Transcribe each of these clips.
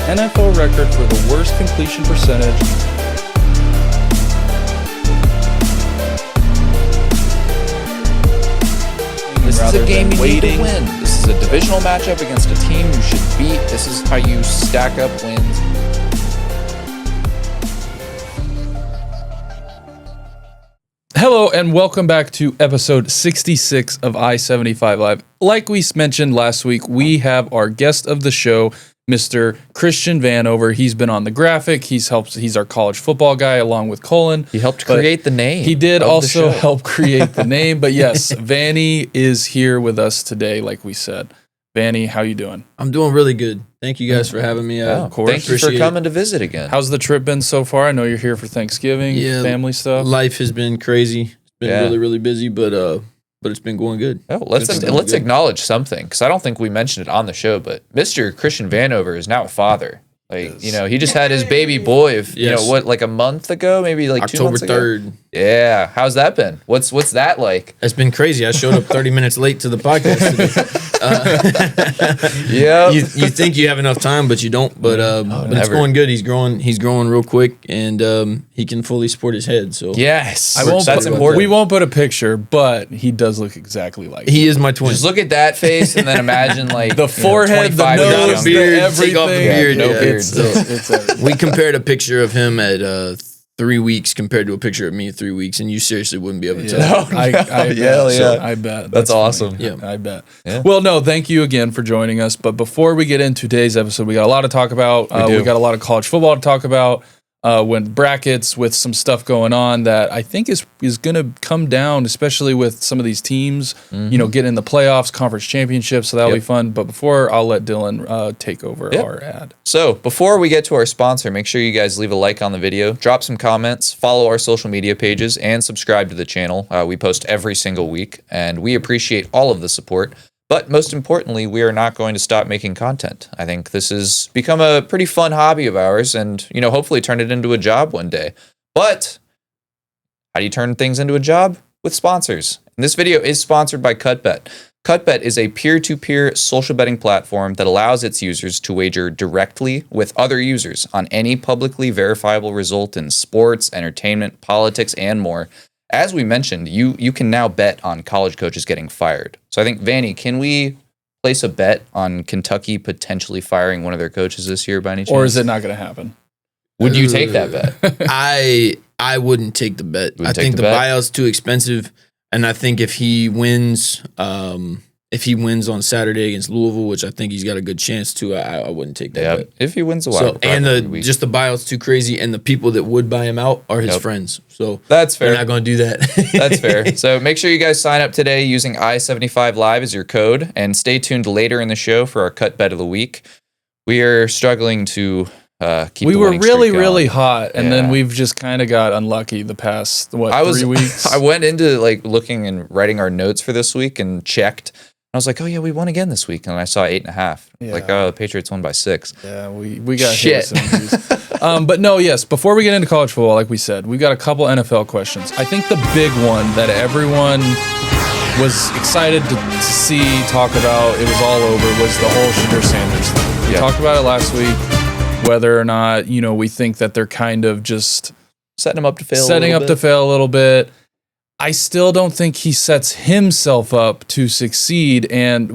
NFL record for the worst completion percentage. This is a game you need to win. This is a divisional matchup against a team you should beat. This is how you stack up wins. Hello and welcome back to episode 66 of i75Live. Like we mentioned last week, we have our guest of the show, Mr. Christian Vanover. He's been on the graphic. He's our college football guy along with Colin. He helped create the name. He did also help create the name. But yes, Vanny is here with us today, like we said. Vanny, how you doing? I'm doing really good. Thank you guys for having me. Of course. Thank you for coming to visit again. How's the trip been so far? I know you're here for Thanksgiving, family stuff. Life has been crazy. It's been really, really busy, but it's been going good. Oh, let's acknowledge something, because I don't think we mentioned it on the show, but Mr. Christian Vanover is now a father. He just had his baby boy, like a month ago, maybe like October 2 months ago? 3rd. Yeah. How's that been? What's that like? It's been crazy. I showed up 30 minutes late to the podcast today. You think you have enough time, but you don't. But it's going good. He's growing real quick, and he can fully support his head. So yes, that's important. We won't put a picture, but he does look exactly like him. He is my twin. Just look at that face, and then imagine like the forehead, the nose, the everything. Take off the beard. No beard. We compared a picture of him at 3 weeks compared to a picture of me at 3 weeks, and you seriously wouldn't be able to tell. I bet. That's awesome. Yeah, I bet. Yeah. Well, no, thank you again for joining us. But before we get into today's episode, we got a lot to talk about. We got a lot of college football to talk about. When brackets with some stuff going on that I think is going to come down, especially with some of these teams, getting in the playoffs, conference championships. So that'll be fun. But before, I'll let Dylan take over our ad. So before we get to our sponsor, make sure you guys leave a like on the video, drop some comments, follow our social media pages, and subscribe to the channel. We post every single week, and we appreciate all of the support. But most importantly, we are not going to stop making content. I think this has become a pretty fun hobby of ours, and hopefully turn it into a job one day. But how do you turn things into a job? With sponsors. And this video is sponsored by CutBet. CutBet is a peer-to-peer social betting platform that allows its users to wager directly with other users on any publicly verifiable result in sports, entertainment, politics, and more. As we mentioned, you can now bet on college coaches getting fired. So I think, Vanny, can we place a bet on Kentucky potentially firing one of their coaches this year by any chance? Or is it not going to happen? Would you take that bet? I wouldn't take the bet. I think the buyout's too expensive, and I think if he wins on Saturday against Louisville, which I think he's got a good chance to, I wouldn't take that bet. If he wins a while. Just the buyout's too crazy, and the people that would buy him out are his friends. So that's fair. They're not going to do that. That's fair. So make sure you guys sign up today using i75Live as your code, and stay tuned later in the show for our cut bet of the week. We are struggling to keep we the were winning streak really, going. really hot, and then we've just kind of got unlucky the past 3 weeks. I went into looking and writing our notes for this week and checked. I was like, oh yeah, we won again this week, and I saw 8.5. Yeah. The Patriots won by 6. Yeah, we got shit. But no, yes. Before we get into college football, like we said, we've got a couple NFL questions. I think the big one that everyone was excited to see, talk about, it was all over, was the whole Shedeur Sanders thing. We talked about it last week, whether or not we think that they're kind of just setting him up to fail. A little bit. I still don't think he sets himself up to succeed. And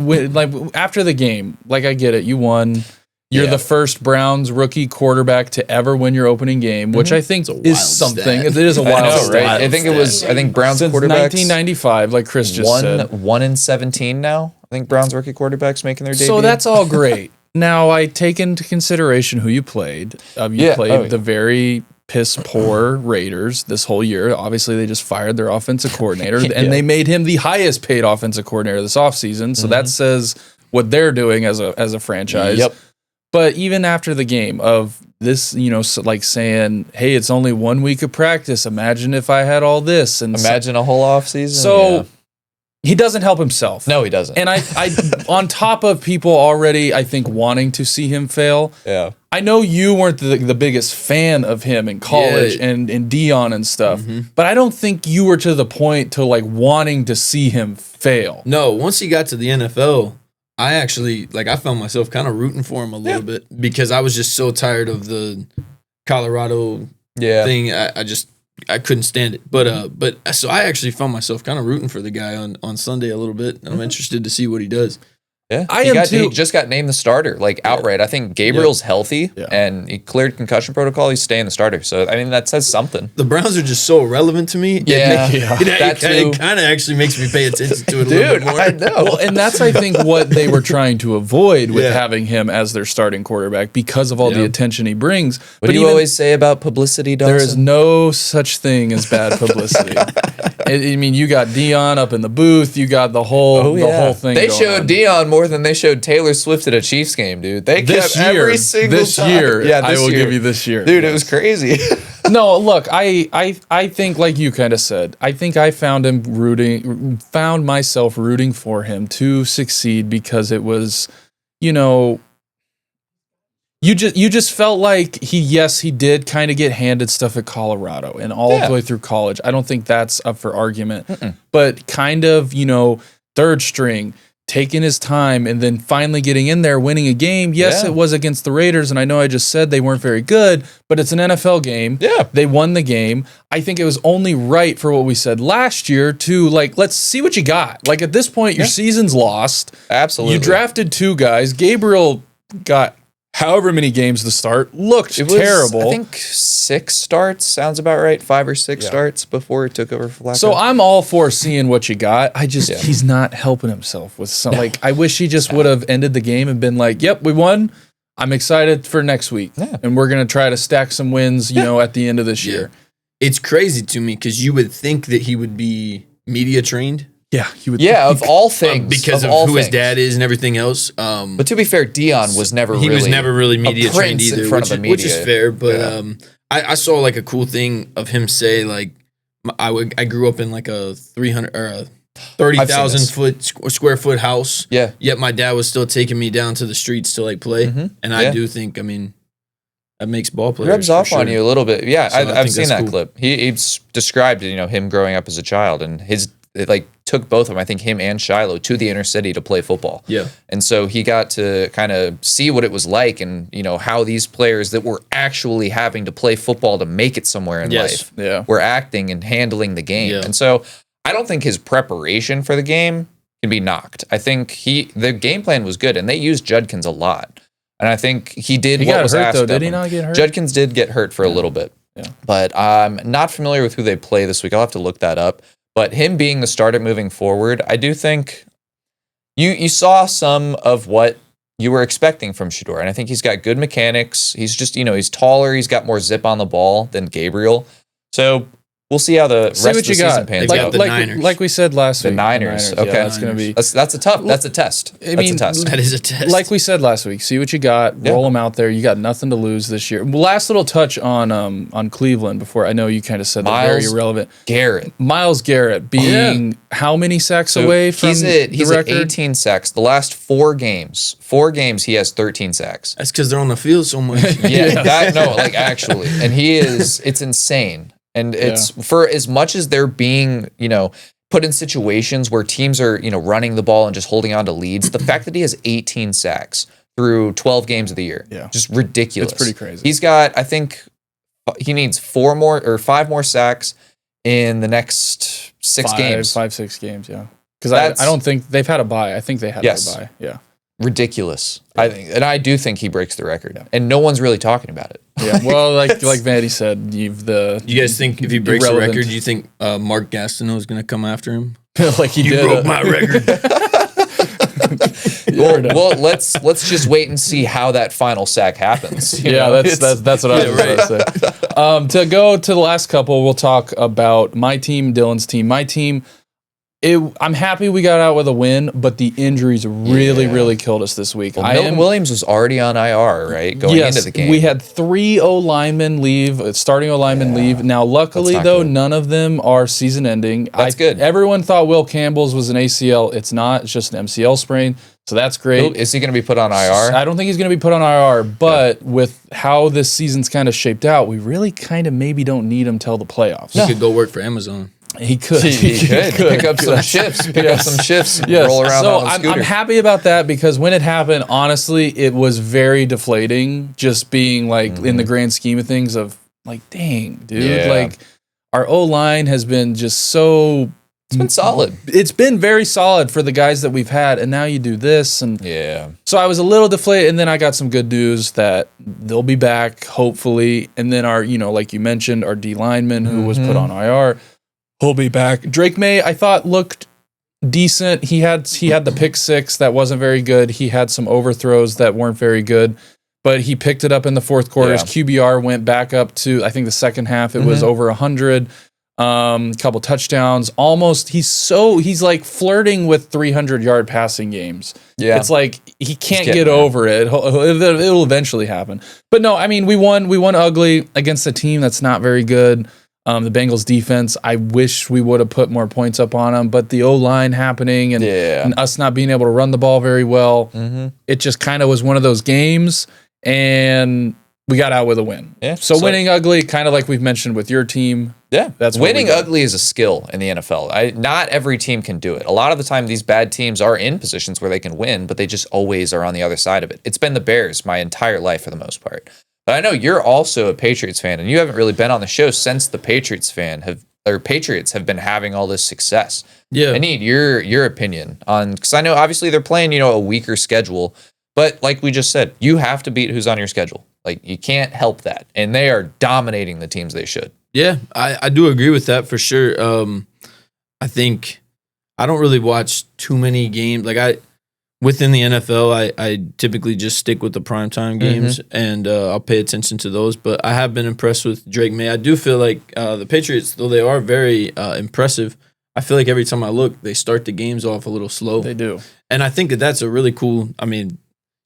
after the game, I get it. You won. You're the first Browns rookie quarterback to ever win your opening game, which I think is something. Stat. It is a wild stat. Right? I think Browns since quarterbacks 1995, like Chris just said. 1-17 now. I think Browns rookie quarterbacks making their debut. So that's all great. Now I take into consideration who you played. Played the very piss poor Raiders this whole year. Obviously, they just fired their offensive coordinator, and they made him the highest paid offensive coordinator this offseason. So that says what they're doing as a franchise. Yep. But even after the game of this, saying, hey, it's only 1 week of practice. Imagine if I had all this. And imagine a whole offseason. So he doesn't help himself. No, he doesn't. And I on top of people already, I think, wanting to see him fail. Yeah. I know you weren't the biggest fan of him in college and Dion and stuff, but I don't think you were to the point to wanting to see him fail. No, once he got to the NFL, I actually, I found myself kind of rooting for him a little bit because I was just so tired of the Colorado thing. I couldn't stand it. But so I actually found myself kind of rooting for the guy on Sunday a little bit. I'm interested to see what he does. Yeah, he just got named the starter, outright. I think Gabriel's healthy and he cleared concussion protocol. He's staying the starter. So, I mean, that says something. The Browns are just so irrelevant to me. It kind of actually makes me pay attention to it a little bit more. I know. Well, and that's, I think, what they were trying to avoid with having him as their starting quarterback because of all the attention he brings. What do you always say about publicity, Dawson? There is no such thing as bad publicity. I mean, you got Dion up in the booth. You got the whole thing. They showed Dion more than they showed Taylor Swift at a Chiefs game, dude. They kept every single time. I will give you this year. Dude, it was crazy. No, look, I think like you kind of said, I think I found myself rooting for him to succeed because it was, you just felt like he did kind of get handed stuff at Colorado and all the way through college. I don't think that's up for argument, but kind of, third string, taking his time and then finally getting in there, winning a game. Yes, it was against the Raiders, and I know I just said they weren't very good, but it's an NFL game. Yeah. They won the game. I think it was only right for what we said last year to, let's see what you got. At this point, your season's lost. Absolutely. You drafted two guys. Gabriel got however many games to start, looked terrible. I think 6 starts sounds about right. 5 or 6 starts before he took over for Flacco. So I'm all for seeing what you got. I just he's not helping himself with some. I wish he just would have ended the game and been like, "Yep, we won. I'm excited for next week, and we're gonna try to stack some wins. At the end of this year." It's crazy to me because you would think that he would be media trained. Yeah, he would. Yeah, of all things, because of who his dad is and everything else. But to be fair, Dion was never really media trained either, which is fair. But I saw a cool thing of him say I grew up in a 300 or a 30,000 square foot house. Yeah. Yet my dad was still taking me down to the streets to play, and I do think that makes ball players. It rubs off on you a little bit. Yeah, so I've seen that clip. He's described him growing up as a child and it took both of them, I think him and Shiloh, to the inner city to play football. Yeah. And so he got to kind of see what it was like and, how these players that were actually having to play football to make it somewhere in life were acting and handling the game. Yeah. And so I don't think his preparation for the game can be knocked. I think the game plan was good and they used Judkins a lot. And I think he did what was asked of him. Did he not get hurt? Judkins did get hurt for a little bit. Yeah. But I'm not familiar with who they play this week. I'll have to look that up. But him being the starter moving forward, I do think you saw some of what you were expecting from Shedeur. And I think he's got good mechanics. He's just, he's taller. He's got more zip on the ball than Gabriel. So we'll see how the rest of the season pans out. Like we said last week. The Niners. Okay. That's going to be. That's a test. That is a test. Like we said last week, see what you got. Roll them out there. You got nothing to lose this year. Last little touch on Cleveland before. I know you kind of said that very irrelevant. Myles Garrett being how many sacks away from he's the record? At 18 sacks. The last 4 games he has 13 sacks. That's because they're on the field so much. Actually. And it's insane. And it's for as much as they're being, put in situations where teams are, running the ball and just holding on to leads, the fact that he has 18 sacks through 12 games of the year, just ridiculous. It's pretty crazy. He's got, I think, he needs 5 more sacks in the next 6 games. 5-6 games, yeah. Because I don't think they've had a bye. I think they had a bye. Yeah. Ridiculous. I do think he breaks the record, and no one's really talking about it. Yeah, well, like Vanny said, you guys think if he breaks the record, do you think Mark Gastineau is going to come after him? Like he did. Broke my record. well, let's just wait and see how that final sack happens. That's what I was going to say. To go to the last couple, we'll talk about my team, Dylan's team. My team. I'm happy we got out with a win, but the injuries really killed us this week. Well, Milton Williams was already on IR, right? Going into the game. We had 3 O-linemen leave, starting O-linemen leave. Now, luckily, though, none of them are season-ending. That's good. Everyone thought Will Campbell's was an ACL. It's not. It's just an MCL sprain. So that's great. Is he going to be put on IR? I don't think he's going to be put on IR, but with how this season's kind of shaped out, we really kind of maybe don't need him till the playoffs. He could go work for Amazon. He could. He could pick up some shifts. Yes. Roll around so on a scooter. I'm happy about that because when it happened, honestly, it was very deflating. Just being like in the grand scheme of things, of like, dang, dude, like our O-line has been just so. It's been solid. It's been very solid for the guys that we've had, and now you do this, and so I was a little deflated, and then I got some good news that they'll be back hopefully, and then our, like you mentioned, our D lineman who was put on IR, he'll be back. Drake May, I thought looked decent. He had the pick six that wasn't very good. He had some overthrows that weren't very good, but he picked it up in the fourth quarter. His QBR went back up to, I think the second half it was over 100. Couple touchdowns, almost. He's like flirting with 300-yard passing games. Yeah, it's like he can't get over it. It'll eventually happen. But no, I mean we won ugly against a team that's not very good. The Bengals defense, I wish we would have put more points up on them, but the O-line happening and us not being able to run the ball very well, it just kind of was one of those games, and we got out with a win. Yeah. So winning ugly, kind of like we've mentioned with your team. Yeah, that's winning ugly is a skill in the NFL. Not every team can do it. A lot of the time, these bad teams are in positions where they can win, but they just always are on the other side of it. It's been the Bears my entire life for the most part. But I know you're also a Patriots fan, and you haven't really been on the show since the Patriots have been having all this success. Yeah, I need your opinion on, because I know obviously they're playing a weaker schedule, but like we just said, you have to beat who's on your schedule. Like, you can't help that. And they are dominating the teams they should. Yeah, I do agree with that for sure. I think I don't really watch too many games. Like, within the NFL, I typically just stick with the primetime games, and I'll pay attention to those. But I have been impressed with Drake May. I do feel like the Patriots, though they are very impressive, I feel like every time I look, they start the games off a little slow. They do. And I think that's a really cool, I mean,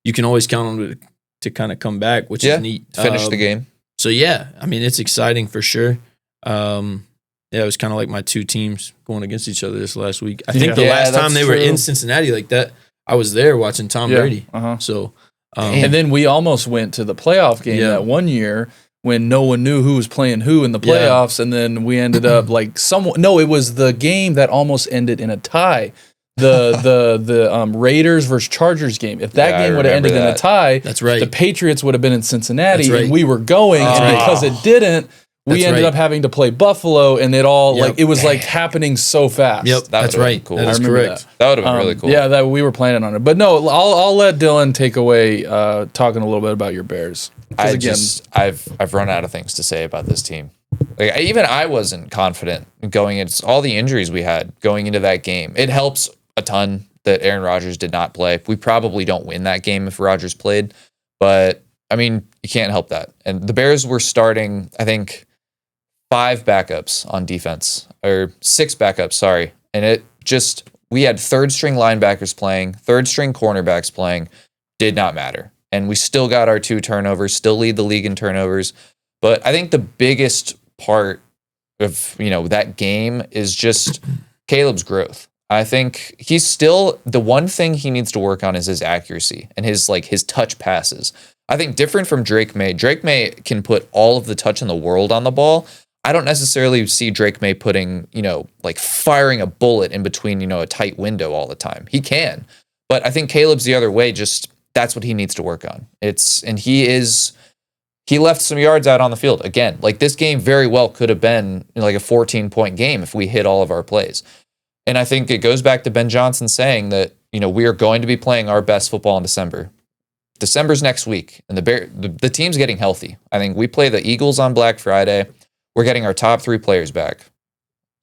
you can always count on them to kind of come back, which is neat. Finish the game. So, yeah, I mean, it's exciting for sure. It was kind of like my two teams going against each other this last week. I think the last time they were in Cincinnati like that, I was there watching Tom Brady. So, and then we almost went to the playoff game that one year when no one knew who was playing who in the playoffs, and then we ended up like it was the game that almost ended in a tie. The Raiders versus Chargers game. If that game would have ended in a tie, that's right. The Patriots would have been in Cincinnati, and we were going, and because it didn't, we ended up having to play Buffalo, and it all it was like happening so fast. Yep, that's right. Cool. That is correct. That would have been really cool. Yeah, that we were planning on it, but no, I'll let Dylan take away talking a little bit about your Bears. I've run out of things to say about this team. Like, even I wasn't confident going into all the injuries we had going into that game. It helps a ton that Aaron Rodgers did not play. We probably don't win that game if Rodgers played, but I mean, you can't help that. And the Bears were starting, I think, 5 backups on defense, or 6 backups, sorry. And we had third string linebackers playing, third string cornerbacks playing, did not matter. And we still got our 2 turnovers, still lead the league in turnovers. But I think the biggest part of, that game is just Caleb's growth. I think he's still, the one thing he needs to work on is his accuracy and his touch passes. I think different from Drake May. Drake May can put all of the touch in the world on the ball. I don't necessarily see Drake May putting, firing a bullet in between, a tight window all the time. He can, but I think Caleb's the other way. Just that's what he needs to work on. He left some yards out on the field again. Like, this game very well could have been like a 14-point game if we hit all of our plays. And I think it goes back to Ben Johnson saying that, we are going to be playing our best football in December. December's next week, and the team's getting healthy. I think we play the Eagles on Black Friday. We're getting our top 3 players back,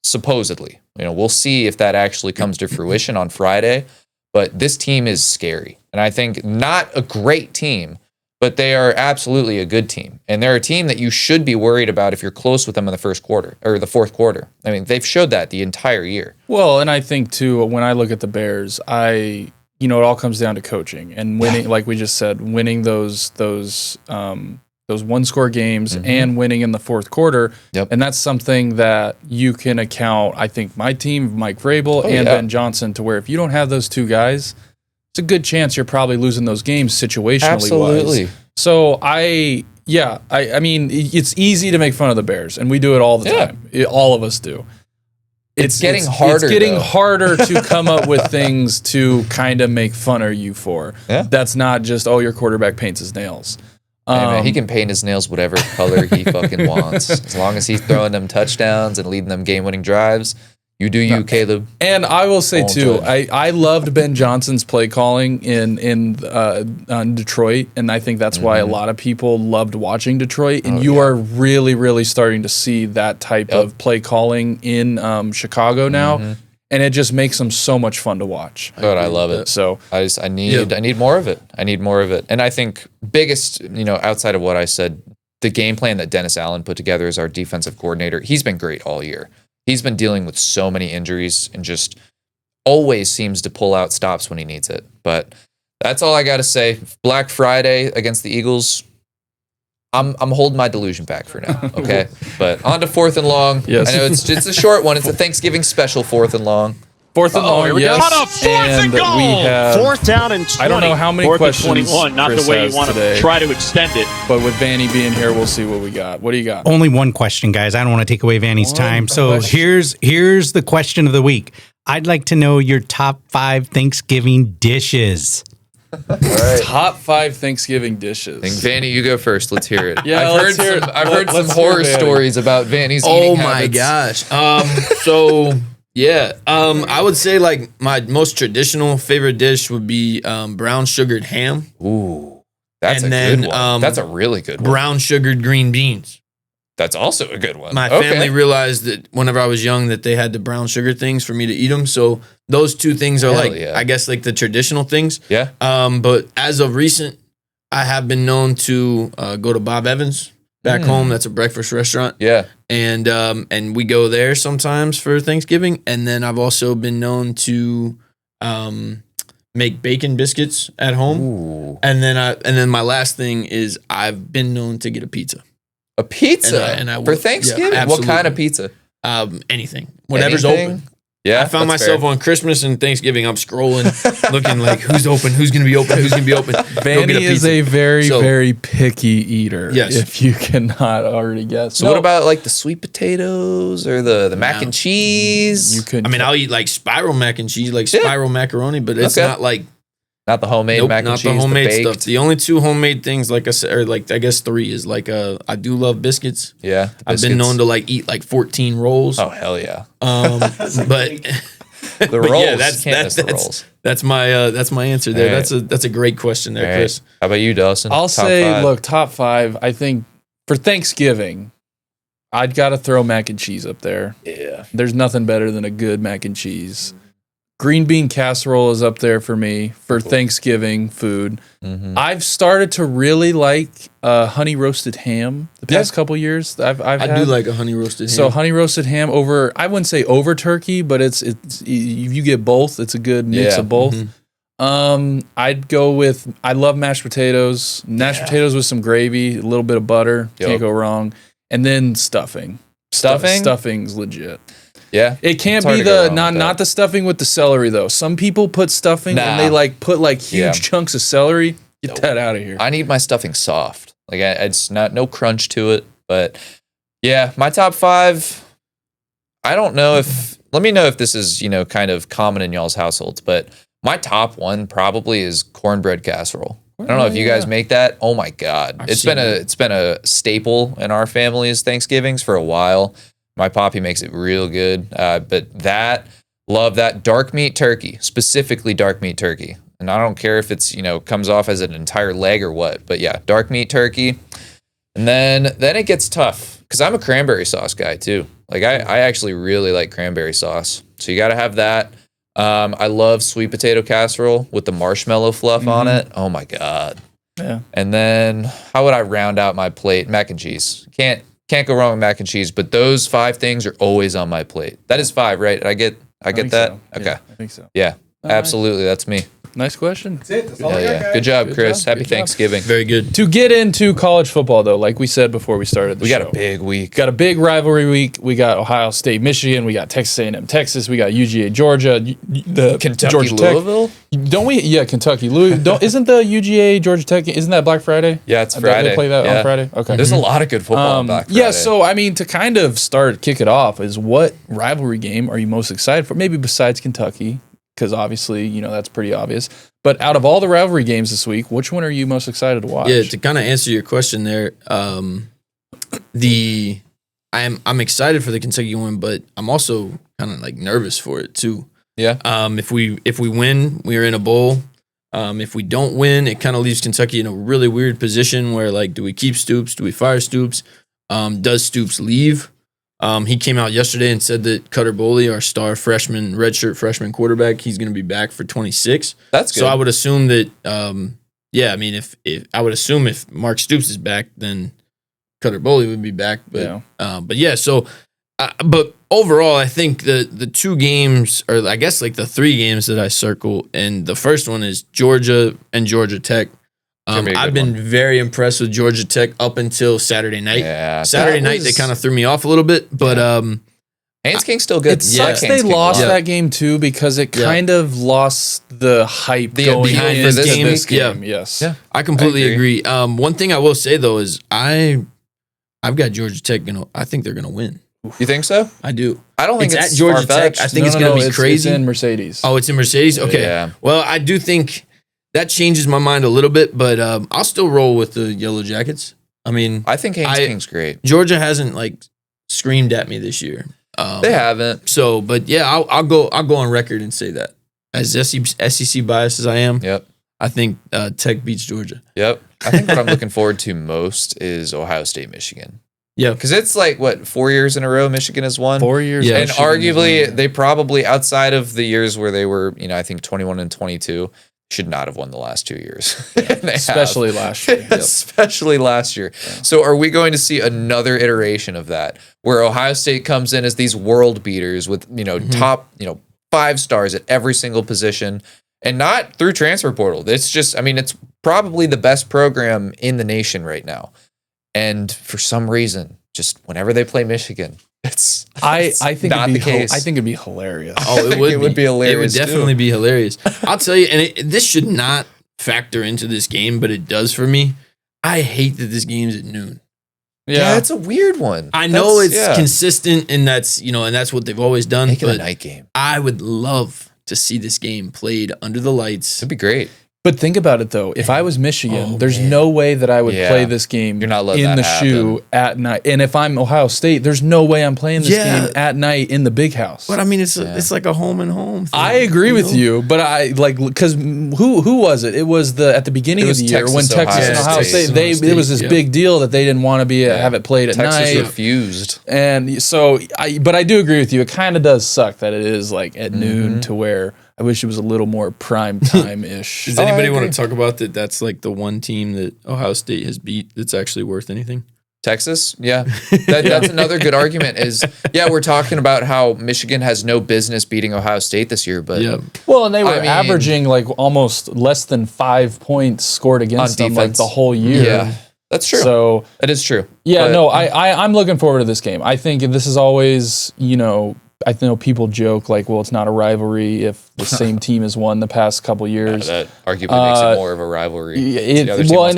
supposedly. We'll see if that actually comes to fruition on Friday. But this team is scary. And I think not a great team, but they are absolutely a good team. And they're a team that you should be worried about if you're close with them in the first quarter or the fourth quarter. I mean, they've showed that the entire year. Well, and I think, too, when I look at the Bears, it all comes down to coaching and winning, like we just said, winning those one-score games and winning in the fourth quarter. Yep. And that's something that you can account, I think, my team, Mike Vrabel Ben Johnson, to where if you don't have those 2 guys, it's a good chance you're probably losing those games situationally wise. So I mean, it's easy to make fun of the Bears, and we do it all the time. All of us do. It's getting harder. It's getting harder to come up with things to kind of make fun of you for. Yeah. That's not just, your quarterback paints his nails. Hey man, he can paint his nails whatever color he fucking wants. As long as he's throwing them touchdowns and leading them game-winning drives. You do you, Caleb. And I will say too, I loved Ben Johnson's play calling in Detroit, and I think that's why a lot of people loved watching Detroit. And you are really, really starting to see that type of play calling in Chicago now, and it just makes them so much fun to watch. But I love it. So I need more of it. I need more of it. And I think biggest, outside of what I said, the game plan that Dennis Allen put together as our defensive coordinator, he's been great all year. He's been dealing with so many injuries and just always seems to pull out stops when he needs it. But that's all I got to say. Black Friday against the Eagles, I'm holding my delusion back for now, okay? But on to 4th and long. Yes. I know it's a short one. It's a Thanksgiving special 4th and long. 4th and long, yes. On a 4th and goal. We have 4th down and 20. I don't know how many questions 21, not Chris the way you want today, to try to extend it. But with Vanny being here, we'll see what we got. What do you got? Only one question, guys. I don't want to take away Vanny's time. So here's the question of the week. I'd like to know your top 5 Thanksgiving dishes. All right. Top 5 Thanksgiving dishes. Vanny, you go first. Let's hear it. Yeah, I've heard some horror stories about Vanny's eating habits. Oh my gosh. I would say like my most traditional favorite dish would be brown sugared ham. Ooh, that's good one. That's a really good one. Brown sugared green beans. That's also a good one. My family realized that whenever I was young that they had the brown sugar things for me to eat them. So those two things are I guess like the traditional things. Yeah. But as of recent, I have been known to go to Bob Evans back home. That's a breakfast restaurant. Yeah. And we go there sometimes for Thanksgiving. And then I've also been known to make bacon biscuits at home. Ooh. And then my last thing is I've been known to get a pizza. A pizza for Thanksgiving? Yeah, what kind of pizza? Anything. Whatever's open. Yeah, I found myself on Christmas and Thanksgiving. I'm scrolling, looking like who's open, who's going to be open, who's going to be open. Vanny is a very, very picky eater. Yes. If you cannot already guess. So what about like the sweet potatoes or the mac and cheese? You could. I mean, I'll eat like spiral mac and cheese, like spiral macaroni, but it's not like. Not the homemade mac and cheese, not the homemade stuff. The only 2 homemade things, like I said, or like I guess 3 is like I do love biscuits. Yeah, I've been known to like eat like 14 rolls. Oh hell yeah! But the rolls, yeah, that's my answer there. Right. That's a great question there, Chris. How about you, Dawson? I'll say, look, top 5. I think for Thanksgiving, I'd got to throw mac and cheese up there. Yeah, there's nothing better than a good mac and cheese. Green bean casserole is up there for me for Thanksgiving food. Mm-hmm. I've started to really like honey roasted ham the past couple years. I do like a honey roasted ham. So honey roasted ham over, I wouldn't say over turkey, but it's you get both. It's a good mix of both. Mm-hmm. I'd go with, I love mashed potatoes. Mashed potatoes with some gravy, a little bit of butter. Can't go wrong. And then stuffing. Stuffing's legit. Yeah, it can't be the not the stuffing with the celery though. Some people put stuffing and they like put like huge chunks of celery. Get that out of here. I need my stuffing soft. Like it's no crunch to it. But yeah, my top 5. I don't know if. Let me know if this is kind of common in y'all's households. But my top 1 probably is cornbread casserole. I don't know if you guys make that. Oh my god, it's been a staple in our family's Thanksgivings for a while. My poppy makes it real good, but love that dark meat turkey, specifically dark meat turkey. And I don't care if it's, comes off as an entire leg or what, but yeah, dark meat turkey. And then it gets tough because I'm a cranberry sauce guy too. Like I actually really like cranberry sauce. So you got to have that. I love sweet potato casserole with the marshmallow fluff on it. Oh my God. Yeah. And then how would I round out my plate? Mac and cheese. Can't go wrong with mac and cheese, but those 5 things are always on my plate. That is 5, right? I get that? So. Okay. Yeah, I think so. Yeah, absolutely. That's me. Nice question. That's it. That's all I got, guys. Good job, Good Chris. job. Happy Good job. Thanksgiving. Very good. To get into college football, though, like we said before we started the show. We got a big week. Got a big rivalry week. We got Ohio State, Michigan. We got Texas A&M, Texas. We got UGA, Georgia. The Kentucky, Georgia Louisville? Tech. Don't we? Yeah, Kentucky. Isn't the UGA, Georgia Tech, isn't that Black Friday? Yeah, it's Friday. They play that on Friday? Okay. There's a lot of good football on Black Friday. Yeah, so, I mean, to kind of kick it off is what rivalry game are you most excited for? Maybe besides Kentucky, because obviously, that's pretty obvious. But out of all the rivalry games this week, which one are you most excited to watch? Yeah, to kind of answer your question there, I'm excited for the Kentucky one, but I'm also kind of like nervous for it too. Yeah. If we win, we're in a bowl. If we don't win, it kind of leaves Kentucky in a really weird position where, like, do we keep Stoops? Do we fire Stoops? Does Stoops leave? He came out yesterday and said that Cutter Boley, our star redshirt freshman quarterback, he's going to be back for 26. That's good. So I would assume that, if Mark Stoops is back, then Cutter Boley would be back. But but overall, I think the two games, or I guess like the three games that I circle, and the first one is Georgia and Georgia Tech. I've been very impressed with Georgia Tech up until Saturday night. Yeah, Saturday night, they kind of threw me off a little bit, but Haynes King's still good. It sucks they lost that game too, because it kind of lost the hype going behind into this game. Yeah. Yes. Yeah, I completely agree. One thing I will say though is I've got Georgia Tech. I think they're gonna win. You think so? I do. I don't think it's it's at Georgia far-fetched. Tech. I think it's gonna be crazy. It's in Mercedes. Oh, it's in Mercedes. Okay. Yeah. Well, I do think that changes my mind a little bit, but I'll still roll with the Yellow Jackets. I mean, I think Haynes King's great. Georgia hasn't like screamed at me this year. They haven't. So, but yeah, I'll go on record and say that as SEC biased as I am. Yep. I think Tech beats Georgia. Yep. I think what I'm looking forward to most is Ohio State, Michigan. Yeah, because it's like 4 years in a row Michigan has won. 4 years, and arguably they probably, outside of the years where they were, I think 21 and 22, should not have won the last 2 years. Especially last year. Especially last year. Yeah. So are we going to see another iteration of that, where Ohio State comes in as these world beaters with top 5 stars at every single position, and not through transfer portal? It's just, it's probably the best program in the nation right now. And for some reason, just whenever they play Michigan, I think not the case. I think it'd be hilarious. Oh, it would be hilarious. It would definitely be hilarious. I'll tell you, and this should not factor into this game, but it does for me. I hate that this game's at noon. Yeah, it's a weird one. I know it's consistent, and that's what they've always done. Make it a night game. I would love to see this game played under the lights. It'd be great. But think about it though. If I was Michigan, there's no way that I would play this game in the shoe at night. And if I'm Ohio State, there's no way I'm playing this game at night in the big house. But it's like a home and home thing. I agree with you, but I because who was it? It was at the beginning of the year when Texas and Ohio State, it was this big deal that they didn't want to have it played at night. Texas refused. And so but I do agree with you. It kind of does suck that it is like at noon, to where I wish it was a little more prime time-ish. Does anybody want to talk about that? That's like the one team that Ohio State has beat that's actually worth anything. Texas? Yeah. That's another good argument we're talking about how Michigan has no business beating Ohio State this year, but well, and they were averaging like almost less than 5 points scored against them like the whole year. Yeah. That's true. So that is true. Yeah, I'm looking forward to this game. I think this is always, I know people joke like, well, it's not a rivalry if the same team has won the past couple years. That arguably makes it more of a rivalry. And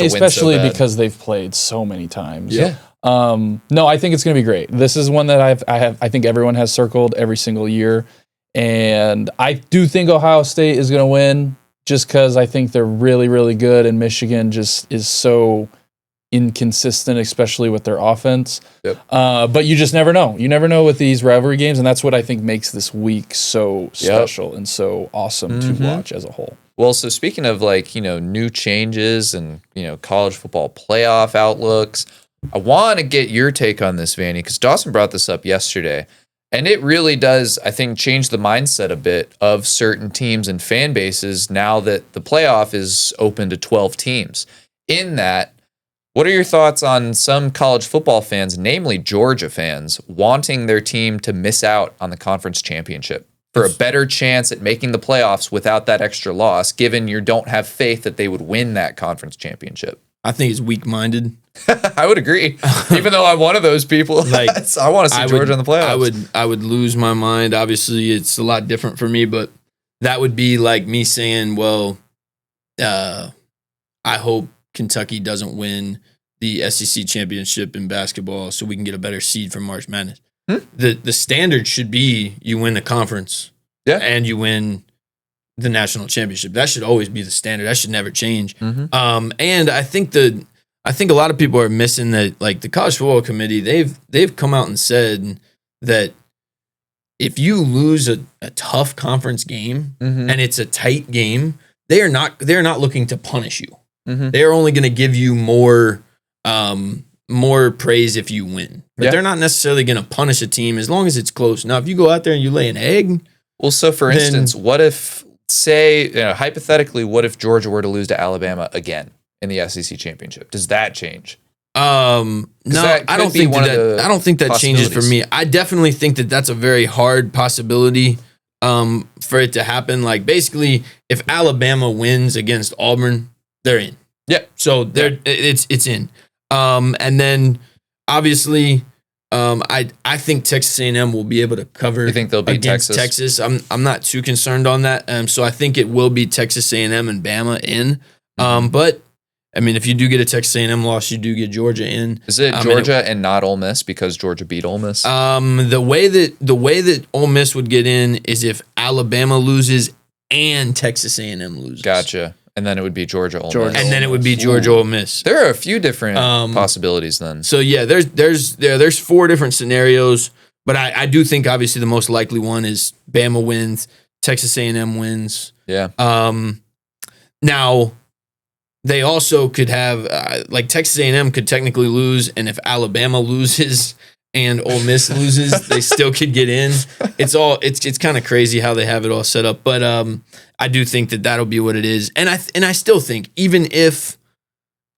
especially because they've played so many times. Yeah. No, I think it's going to be great. This is one that I think everyone has circled every single year, and I do think Ohio State is going to win just because I think they're really, really good, and Michigan just is so inconsistent, especially with their offense. Yep. But you just never know. You never know with these rivalry games, and that's what I think makes this week so special and so awesome to watch as a whole. Well, so speaking of new changes and college football playoff outlooks, I want to get your take on this, Vanny, because Dawson brought this up yesterday, and it really does, I think, change the mindset a bit of certain teams and fan bases now that the playoff is open to 12 teams. In that, what are your thoughts on some college football fans, namely Georgia fans, wanting their team to miss out on the conference championship for a better chance at making the playoffs without that extra loss, given you don't have faith that they would win that conference championship? I think it's weak-minded. I would agree. Even though I'm one of those people, like I want to see Georgia in the playoffs. I would lose my mind. Obviously, it's a lot different for me, but that would be like me saying, well, I hope Kentucky doesn't win the SEC championship in basketball so we can get a better seed for March Madness. The standard should be you win the conference and you win the national championship. That should always be the standard. That should never change. And I think a lot of people are missing that, like the College Football Committee, they've come out and said that if you lose a tough conference game and it's a tight game, they're not looking to punish you. They're only going to give you more praise if you win. But they're not necessarily going to punish a team as long as it's close. Now, if you go out there and you lay an egg, well, so for instance, what if, say, hypothetically, what if Georgia were to lose to Alabama again in the SEC championship? Does that change? No, I don't think that changes for me. I definitely think that that's a very hard possibility for it to happen. Like basically, if Alabama wins against Auburn, they're in. Yeah. So it's in. And then obviously, I think Texas A&M will be able to cover. You think they'll beat against Texas? I'm not too concerned on that. So I think it will be Texas A&M and Bama in. But I mean, if you do get a Texas A&M loss, you do get Georgia in. Is it Georgia and not Ole Miss because Georgia beat Ole Miss? The way that Ole Miss would get in is if Alabama loses and Texas A&M loses. Gotcha. And then it would be Georgia Ole Miss. And then it would be Georgia Ole Miss. There are a few different possibilities then. So yeah, there's 4 different scenarios, but I do think obviously the most likely one is Bama wins, Texas A&M wins. Yeah. Now they also could have like Texas A&M could technically lose, and if Alabama loses and Ole Miss loses, they still could get in. It's kind of crazy how they have it all set up, but I do think that that'll be what it is, and I still think even if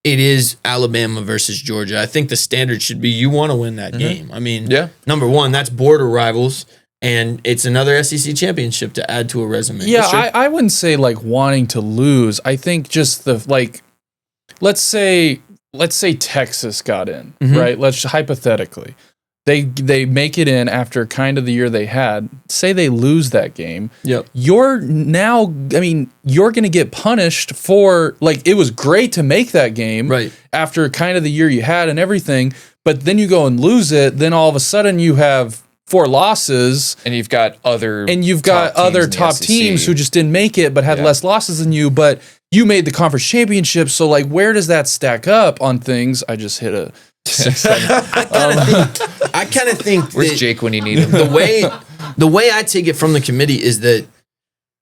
it is Alabama versus Georgia, I think the standard should be you want to win that game. I mean, number one, that's border rivals. And it's another SEC championship to add to a resume. Yeah, I wouldn't say like wanting to lose. I think just the like, let's say Texas got in, right? Let's hypothetically, they make it in after kind of the year they had. Say they lose that game. Yep. You're going to get punished for like it was great to make that game, right? After kind of the year you had and everything, but then you go and lose it. Then all of a sudden you have 4 losses, and you've got other top teams who just didn't make it but had less losses than you, but you made the conference championship. So like, where does that stack up on things? I just hit a 6-7. I kind of think where's Jake when you need him? The way I take it from the committee is that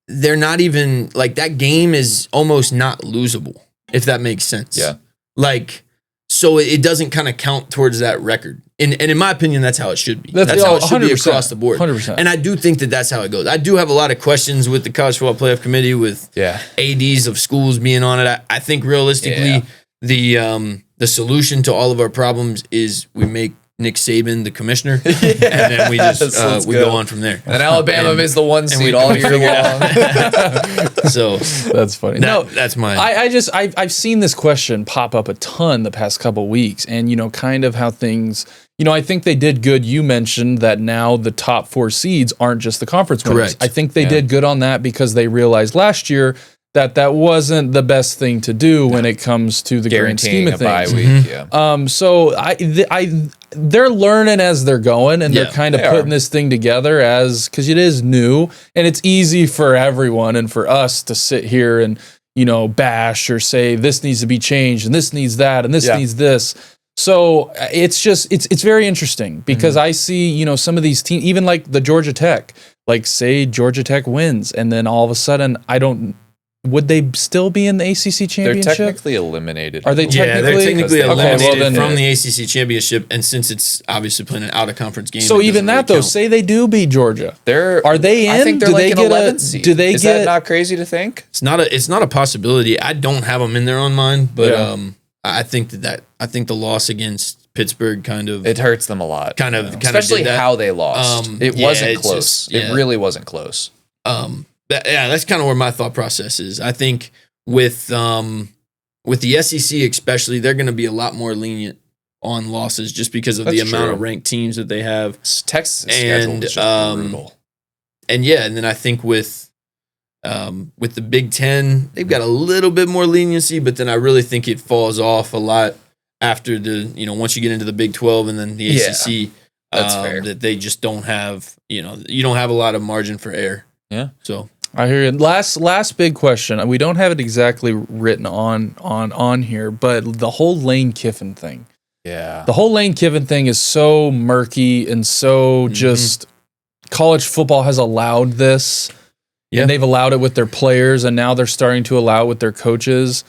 they're not even like that game is almost not losable, if that makes sense. Yeah. Like, so it doesn't kind of count towards that record. And in my opinion, that's how it should be. That's how it should be across the board. 100%. And I do think that that's how it goes. I do have a lot of questions with the College Football Playoff Committee, with ADs of schools being on it. I think realistically, the solution to all of our problems is we make Nick Saban the commissioner, and then we just we go on from there. And Alabama is the 1 seed all year long. So that's funny. That's mine. I've seen this question pop up a ton the past couple of weeks, and kind of how things. I think they did good. You mentioned that now the top 4 seeds aren't just the conference winners. Correct. I think they did good on that because they realized last year that wasn't the best thing to do when it comes to the grand scheme of things. Bye week, so they're learning as they're going, and they're kind of putting this thing together because it is new, and it's easy for everyone and for us to sit here and bash or say this needs to be changed and this needs that and this needs this. So it's just it's very interesting because I see some of these teams, even like the Georgia Tech, like say Georgia Tech wins, and then all of a sudden would they still be in the ACC championship? They're technically eliminated. Are they technically? They're technically eliminated from the ACC championship, and since it's obviously playing an out-of-conference game. So even that, though, say they do beat Georgia. Are they in? I think they're like an 11th seed. Is that not crazy to think? It's not a possibility. I don't have them in there on mine, but I think the loss against Pittsburgh kind of. It hurts them a lot. Especially how they lost. It wasn't close. It really wasn't close. That's kind of where my thought process is. I think with the SEC especially, they're going to be a lot more lenient on losses just because of the amount of ranked teams that they have. Texas schedule is just brutal. And then I think with the Big Ten, they've got a little bit more leniency, but then I really think it falls off a lot after once you get into the Big 12 and then the ACC. That's fair. That they just don't have, you don't have a lot of margin for error. Yeah. So I hear you. Last big question. We don't have it exactly written on here, but the whole Lane Kiffin thing. Yeah. The whole Lane Kiffin thing is so murky and so just college football has allowed this. Yeah. And they've allowed it with their players, and now they're starting to allow it with their coaches.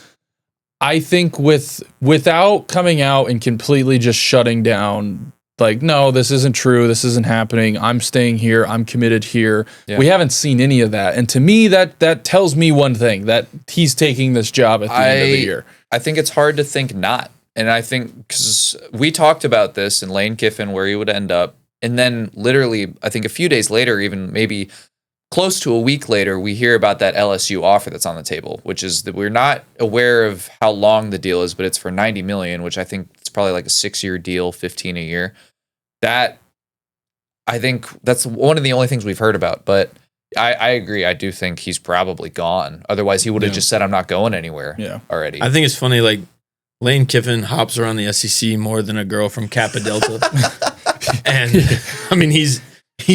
I think without coming out and completely just shutting down, like, no, this isn't true, this isn't happening, I'm staying here, I'm committed here. Yeah. We haven't seen any of that. And to me, that tells me one thing, that he's taking this job at the end of the year. I think it's hard to think not. And I think because we talked about this in Lane Kiffin, where he would end up. And then literally, I think a few days later, even maybe close to a week later, we hear about that LSU offer that's on the table, which is that we're not aware of how long the deal is, but it's for $90 million, which I think it's probably like a 6-year deal, 15 a year. That, I think that's one of the only things we've heard about. But I agree. I do think he's probably gone. Otherwise, he would have just said, I'm not going anywhere already. I think it's funny, like, Lane Kiffin hops around the SEC more than a girl from Kappa Delta. And, I mean, he's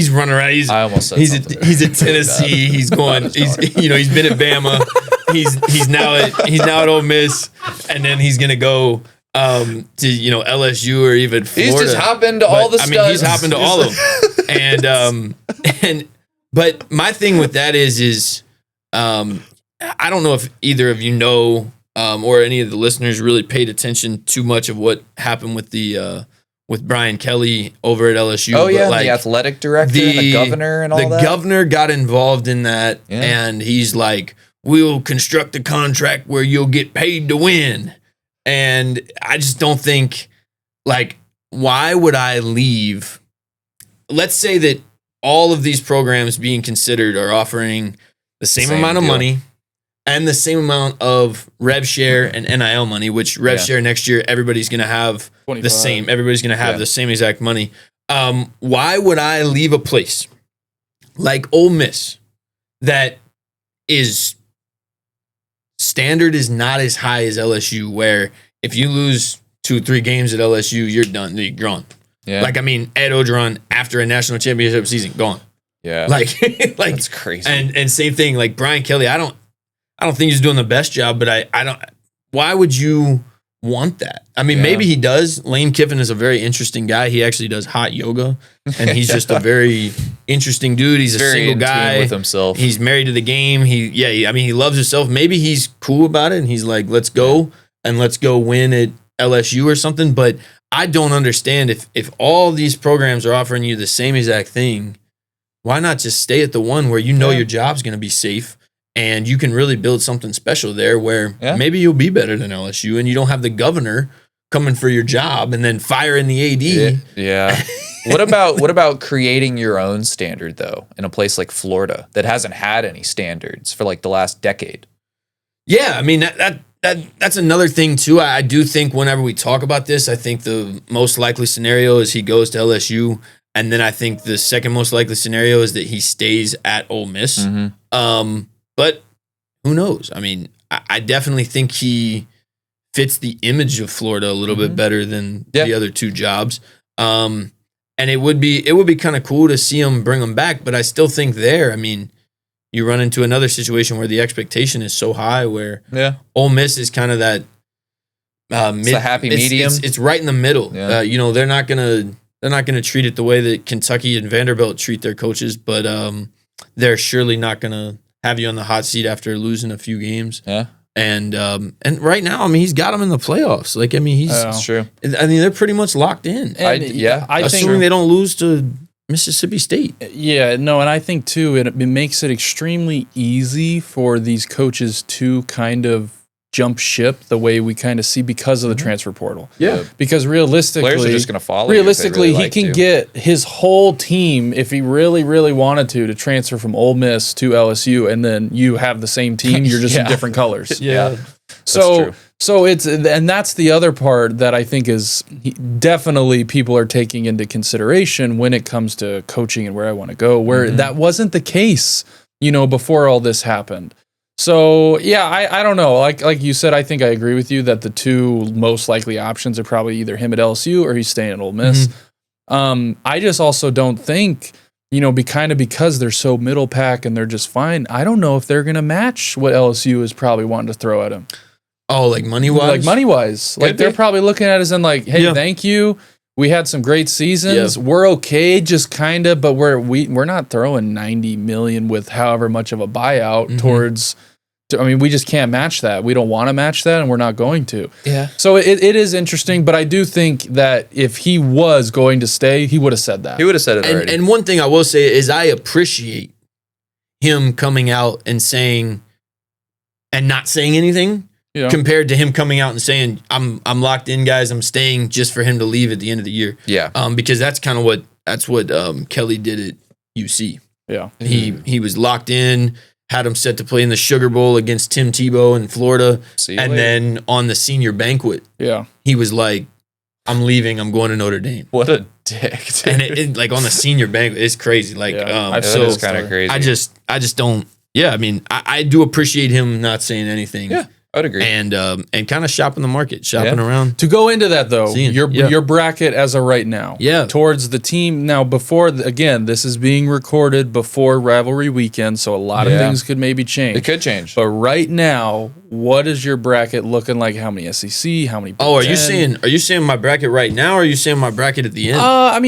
running around. I almost said he's at Tennessee. He's going. He's been at Bama. He's now at Ole Miss, and then he's gonna go to LSU or even Florida. He's just hopping to all the studs. I mean, he's hopping to all of them. But my thing with that is I don't know if either of you know or any of the listeners really paid attention too much of what happened with the. With Brian Kelly over at LSU. Oh, yeah, the athletic director and the governor and all that. The governor got involved in that, and he's like, we'll construct a contract where you'll get paid to win. And I just don't think, like, why would I leave? Let's say that all of these programs being considered are offering the same amount of money and the same amount of rev share and NIL money, which rev share next year, everybody's going to have 25. The same. Everybody's going to have the same exact money. Why would I leave a place like Ole Miss that is standard is not as high as LSU, where if you lose 2-3 games at LSU, you're done. You're gone. Yeah. Like, I mean, Ed Orgeron, after a national championship season, gone. Yeah. Like that's crazy. And same thing, like Brian Kelly, I don't think he's doing the best job, but I don't. Why would you want that? I mean, maybe he does. Lane Kiffin is a very interesting guy. He actually does hot yoga, and he's just a very interesting dude. He's a single guy with himself. He's married to the game. I mean, he loves himself. Maybe he's cool about it, and he's like, let's go and let's go win at LSU or something. But I don't understand if all these programs are offering you the same exact thing, why not just stay at the one where you know your job's going to be safe? And you can really build something special there where maybe you'll be better than LSU, and you don't have the governor coming for your job and then firing the AD. Yeah. What about creating your own standard, though, in a place like Florida that hasn't had any standards for like the last decade? Yeah, I mean, that's another thing, too. I do think whenever we talk about this, I think the most likely scenario is he goes to LSU. And then I think the second most likely scenario is that he stays at Ole Miss. Mm-hmm. But who knows? I mean, I definitely think he fits the image of Florida a little bit better than the other two jobs. And it would be kind of cool to see him bring him back. But I still think I mean, you run into another situation where the expectation is so high, where Ole Miss is kind of that it's a happy medium. It's right in the middle. Yeah. They're not gonna treat it the way that Kentucky and Vanderbilt treat their coaches, but they're surely not gonna have you on the hot seat after losing a few games. Yeah. And right now, I mean, he's got them in the playoffs. Like, I mean, that's true. I mean, they're pretty much locked in. I think they don't lose to Mississippi State. Yeah, no, and I think too, it makes it extremely easy for these coaches to kind of jump ship the way we kind of see because of the transfer portal. Yeah. Because realistically, players are just going to follow. Realistically, really he can get his whole team if he really, really wanted to transfer from Ole Miss to LSU, and then you have the same team. You're just in different colors. Yeah. So it's, and that's the other part that I think is definitely people are taking into consideration when it comes to coaching and where I want to go, where that wasn't the case, before all this happened. So yeah, I don't know. Like you said, I think I agree with you that the two most likely options are probably either him at LSU or he's staying at Ole Miss. I just also don't think, because they're so middle pack and they're just fine. I don't know if they're going to match what LSU is probably wanting to throw at him. Oh, like money wise? Like they're probably looking at us and like, hey, thank you. We had some great seasons. Yeah. We're okay, just kind of, but we're not throwing $90 million with however much of a buyout towards. We just can't match that. We don't want to match that, and we're not going to. Yeah. So it is interesting, but I do think that if he was going to stay, he would have said that. He would have said it already. And one thing I will say is I appreciate him coming out and saying, and not saying anything. Yeah. Compared to him coming out and saying, I'm locked in, guys, I'm staying, just for him to leave at the end of the year. Yeah. Because that's kind of what Kelly did at UC. Yeah. He was locked in, had him set to play in the Sugar Bowl against Tim Tebow in Florida. Then on the senior banquet, he was like, I'm leaving, I'm going to Notre Dame. What a dick, dude. And it like on the senior banquet, it's crazy. Like so it's kind of crazy. I just don't I do appreciate him not saying anything. Yeah. I'd agree. And kind of shopping the market, around. To go into that though, your bracket as of right now, towards the team now. Before again, this is being recorded before rivalry weekend, so a lot of things could maybe change. It could change. But right now, what is your bracket looking like? How many SEC? How many? Big are 10? you saying my bracket right now, or are you saying my bracket at the end? I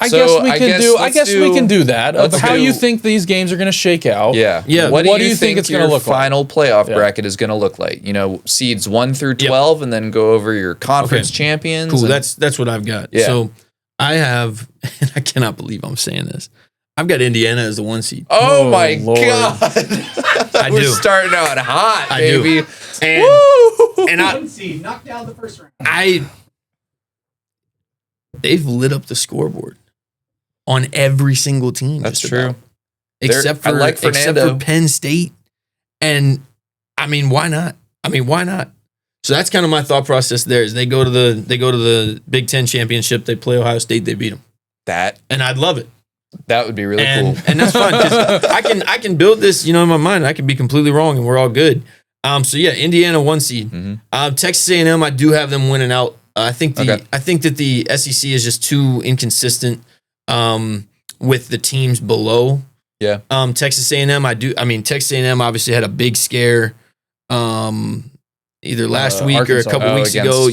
guess we can do that. Of how you think these games are going to shake out. Yeah. What do you think it's going to look like? Final playoff bracket is going to look like. Seeds 1 through 12, and then go over your conference champions. Cool. That's what I've got. Yeah. So I have, and I cannot believe I'm saying this, I've got Indiana as the 1 seed. Oh my Lord. God. We're starting out hot, baby. And I 1 seed, knocked down the first round. They've lit up the scoreboard on every single team. That's true. Except for Penn State. And why not? Why not? So that's kind of my thought process there. Is they go to the Big Ten championship, they play Ohio State, they beat them. And I'd love it. That would be really cool. And that's fun because I can build this, in my mind. I can be completely wrong, and we're all good. So yeah, Indiana 1 seed. Texas A&M, I do have them winning out. I think that the SEC is just too inconsistent with the teams below. Yeah. Texas A&M, Texas A&M obviously had a big scare. Either last week Arkansas. or a couple weeks ago.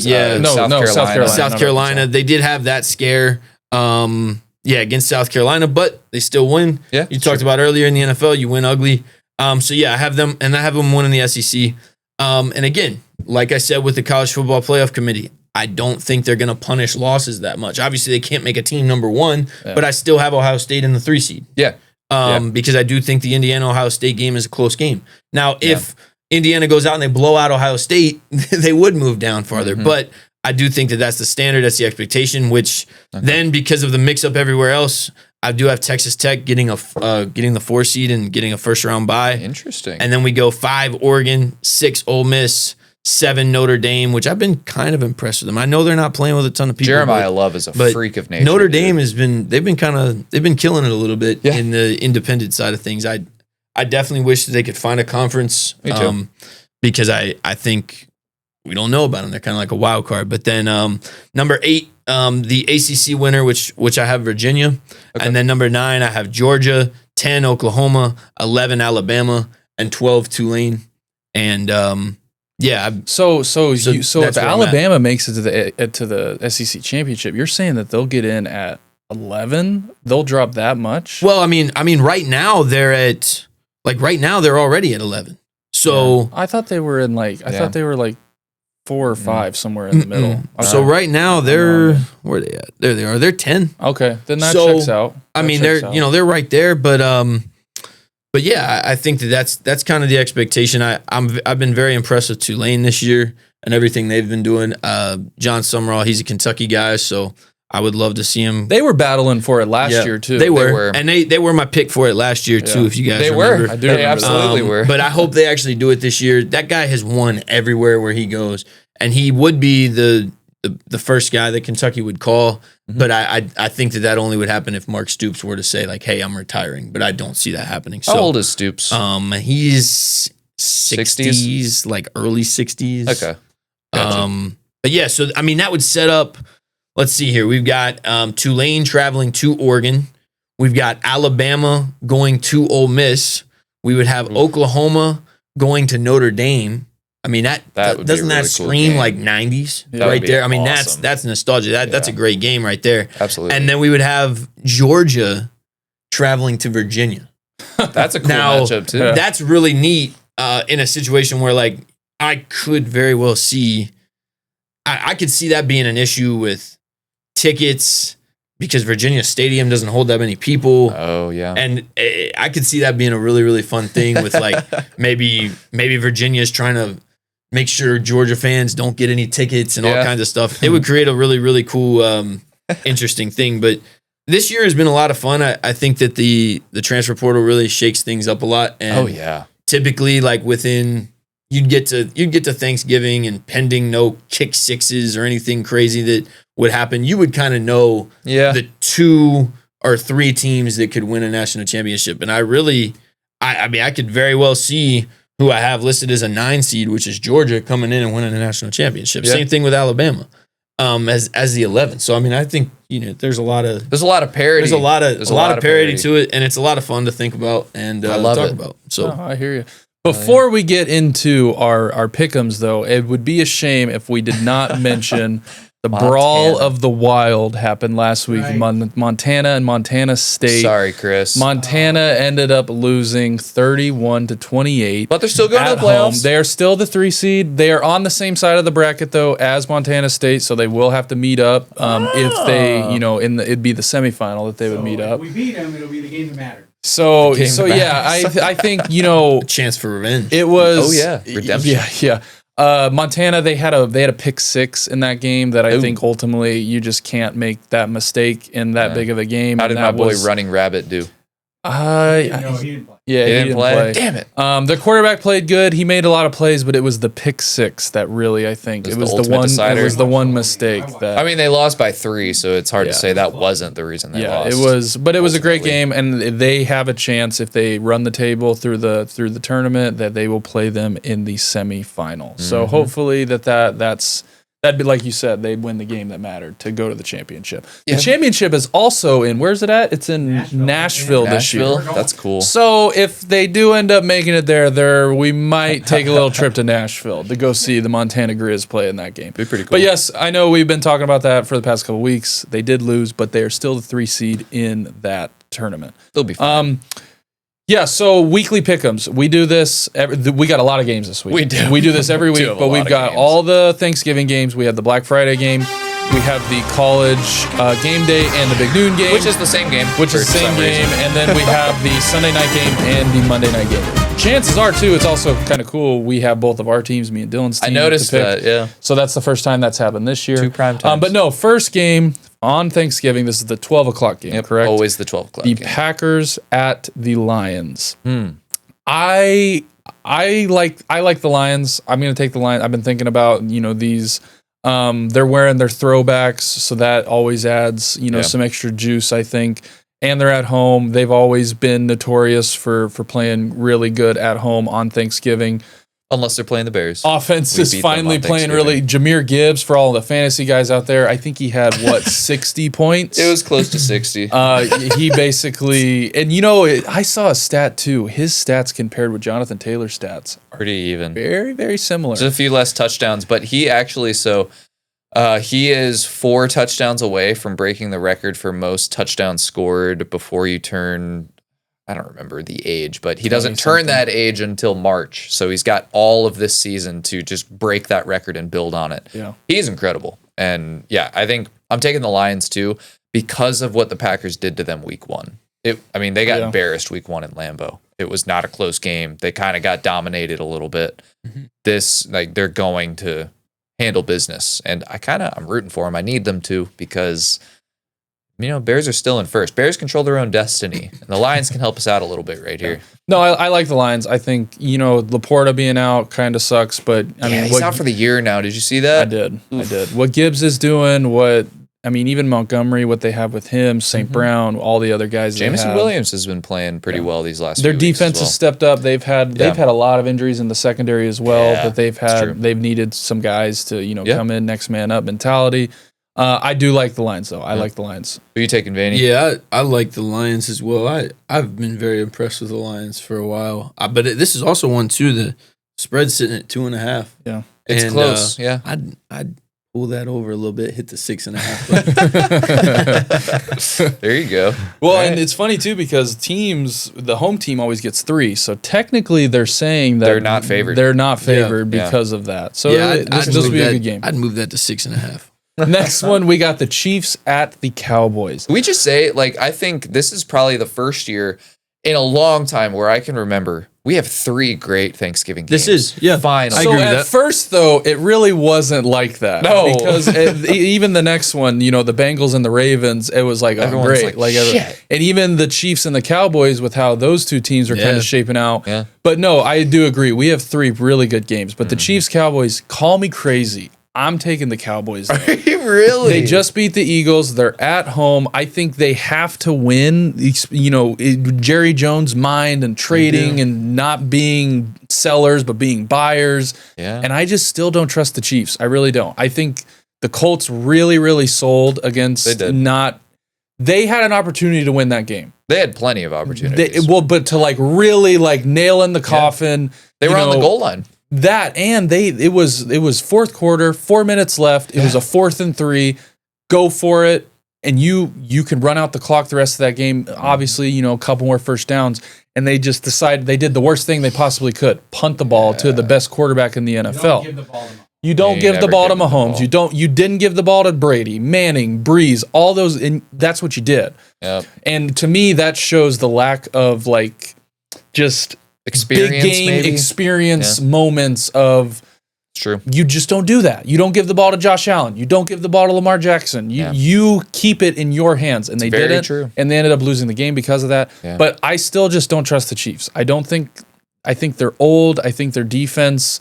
South Carolina. They did have that scare. Against South Carolina, but they still win. Yeah, you talked about earlier in the NFL, you win ugly. So yeah, I have them winning the SEC. And again, like I said with the College Football Playoff Committee, I don't think they're going to punish losses that much. Obviously, they can't make a team number 1, but I still have Ohio State in the 3 seed. Yeah. Because I do think the Indiana-Ohio State game is a close game. Now, if Indiana goes out and they blow out Ohio State, they would move down farther. But I do think that that's the standard, that's the expectation, which then because of the mix-up everywhere else, I do have Texas Tech getting the 4 seed and getting a first-round bye. Interesting. And then we go 5 Oregon, 6 Ole Miss, 7 Notre Dame, which I've been kind of impressed with them. I know they're not playing with a ton of people. Jeremiah Love is a freak of nature. Notre Dame they've been killing it a little bit in the independent side of things. I definitely wish that they could find a conference. Me too. Because I think we don't know about them. They're kind of like a wild card. But then number 8, the ACC winner, which I have Virginia. Okay. And then number 9, I have Georgia, 10 Oklahoma, 11 Alabama, and 12 Tulane. And So if Alabama makes it to the SEC championship, you're saying that they'll get in at 11? They'll drop that much? Well, right now they're already at 11. So I thought they were in thought they were like 4 or 5 somewhere in the middle. So right now they're where are they at? There they are. They're 10. Okay, then that checks out. They're right there, but But yeah, I think that's kind of the expectation. I've been very impressed with Tulane this year and everything they've been doing. John Summerall, he's a Kentucky guy, so I would love to see him. They were battling for it last year too. They were. And they were my pick for it last year too, if you guys remember. I do remember. Absolutely were. But I hope they actually do it this year. That guy has won everywhere where he goes, and he would be the first guy that Kentucky would call. Mm-hmm. But I think that only would happen if Mark Stoops were to say like, "Hey, I'm retiring." But I don't see that happening. How old is Stoops? He's 60s, like early 60s. Okay. Gotcha. But yeah, so I mean that would set up. Let's see here. We've got Tulane traveling to Oregon. We've got Alabama going to Ole Miss. We would have Oklahoma going to Notre Dame. I mean, that doesn't that scream cool like 90s right there? I mean, awesome. that's nostalgia. That's a great game right there. Absolutely. And then we would have Georgia traveling to Virginia. That's a cool matchup too. That's really neat in a situation where like I could very well see I could see that being an issue with tickets because Virginia Stadium doesn't hold that many people. Oh yeah, and I could see that being a really really fun thing with like maybe Virginia's trying to make sure Georgia fans don't get any tickets and all kinds of stuff. It would create a really really cool, interesting thing. But this year has been a lot of fun. I think that the transfer portal really shakes things up a lot. And typically like within. You'd get to Thanksgiving and pending no kick sixes or anything crazy that would happen, you would kind of know the 2 or 3 teams that could win a national championship. And I mean, I could very well see who I have listed as a 9 seed, which is Georgia, coming in and winning a national championship. Yeah. Same thing with Alabama, as the 11. So I mean, I think there's a lot of parity. There's a lot of parity to it, and it's a lot of fun to think about and talk about. So I hear you. Before we get into our pick'ems, though, it would be a shame if we did not mention the Brawl of the Wild happened last week. Right. Montana and Montana State. Sorry, Chris. Montana ended up losing 31-28. But they're still going to the playoffs. Home. They are still the 3 seed. They are on the same side of the bracket, though, as Montana State, so they will have to meet up. If they, it'd be the semifinal that they would meet up. If we beat them, it'll be the game that matters. So yeah, I think a chance for revenge. It was redemption. Yeah. Montana, they had a pick 6 in that game that I think ultimately you just can't make that mistake in that big of a game. How did my boy Running Rabbit do? He didn't play. Yeah, he didn't play. Damn it. The quarterback played good. He made a lot of plays, but it was the pick 6 that really, I think, it was the one mistake that. I mean, they lost by 3, so it's hard to say that wasn't the reason they lost. It was, but it was a great game, and they have a chance if they run the table through the tournament that they will play them in the semifinal. Mm-hmm. So hopefully that'd be like you said, they'd win the game that mattered to go to the championship. The championship is also where's it at? It's in Nashville this year. That's cool. So if they do end up making it there, we might take a little trip to Nashville to go see the Montana Grizz play in that game. Be pretty cool. But yes, I know we've been talking about that for the past couple of weeks. They did lose, but they are still the 3 seed in that tournament. They'll be fine. Yeah, so weekly pick'ems. We do this. We got a lot of games this week. We do. We do this every week, but we've got all the Thanksgiving games. We have the Black Friday game. We have the college game day and the big noon game. Which is the same game. And then we have the Sunday night game and the Monday night game. Chances are, too, it's also kind of cool. We have both of our teams, me and Dylan's team. I noticed that, yeah. So that's the first time that's happened this year. 2 prime times. But no, first game on Thanksgiving. This is the 12 o'clock game, correct? Always the 12 o'clock game. The Packers at the Lions. I like the Lions. I'm going to take the Lions. I've been thinking about, these... they're wearing their throwbacks, so that always adds, some extra juice, I think. And they're at home. They've always been notorious for playing really good at home on Thanksgiving. Unless they're playing the Bears. Offense is finally playing really. Jameer Gibbs, for all the fantasy guys out there, I think he had, 60 points? It was close to 60. He basically, and I saw a stat too. His stats compared with Jonathan Taylor's stats are pretty even. Very, very similar. Just a few less touchdowns, but he actually, he is 4 touchdowns away from breaking the record for most touchdowns scored before you turn, I don't remember the age, but he doesn't turn that age until March. So he's got all of this season to just break that record and build on it. Yeah. He's incredible. And yeah, I think I'm taking the Lions too because of what the Packers did to them week 1. They got embarrassed week 1 in Lambeau. It was not a close game. They kind of got dominated a little bit. They're going to handle business, and I'm rooting for them. I need them to, because Bears are still in first. Bears control their own destiny, and the Lions can help us out a little bit right here. No, I like the Lions. I think Laporta being out kind of sucks, but he's out for the year now. Did you see that? I did. What Gibbs is doing, even Montgomery, what they have with him, St. Brown, all the other guys. Jameson Williams has been playing pretty well these last. Their few defense has stepped up. They've had a lot of injuries in the secondary as well. Yeah, that they've needed some guys to come in, next man up mentality. I do like the Lions, though. I like the Lions. Who are you taking, Vanny? Yeah, I like the Lions as well. I've been very impressed with the Lions for a while. But this is also one, too. The spread's sitting at 2.5. Yeah. It's close. I'd pull that over a little bit, hit the 6.5. There you go. Well, and it's funny, too, because the home team always gets 3. So technically, they're saying that they're not favored. They're not favored because of that. So this will be a good game. I'd move that to 6.5. Next one, we got the Chiefs at the Cowboys. Can we just say, I think this is probably the first year in a long time where I can remember we have 3 great Thanksgiving games. This is, finally. So at first, though, it really wasn't like that. No. Because even the next one, the Bengals and the Ravens, it was like, oh, great. Shit. And even the Chiefs and the Cowboys, with how those two teams are kind of shaping out. Yeah. But no, I do agree. We have 3 really good games. But the Chiefs, Cowboys, call me crazy. I'm taking the Cowboys. Are you really? They just beat the Eagles. They're at home. I think they have to win. Jerry Jones' mind and trading and not being sellers but being buyers. Yeah. And I just still don't trust the Chiefs. I really don't. I think the Colts really, really sold against They had an opportunity to win that game. They had plenty of opportunities. But to really nail in the coffin. They were on the goal line. That, and it was fourth quarter, 4 minutes left. It was a 4th and 3. Go for it, and you can run out the clock the rest of that game. Obviously, a couple more first downs, and they just decided they did the worst thing they possibly could: punt the ball to the best quarterback in the NFL. You don't give the ball to Mahomes. You didn't give the ball to Brady, Manning, Breeze, all those, and that's what you did. Yep. And to me, that shows the lack of just experience, big game experience moments of. It's true. You just don't do that. You don't give the ball to Josh Allen. You don't give the ball to Lamar Jackson. You keep it in your hands, and they didn't. True. And they ended up losing the game because of that. Yeah. But I still just don't trust the Chiefs. I think they're old. I think their defense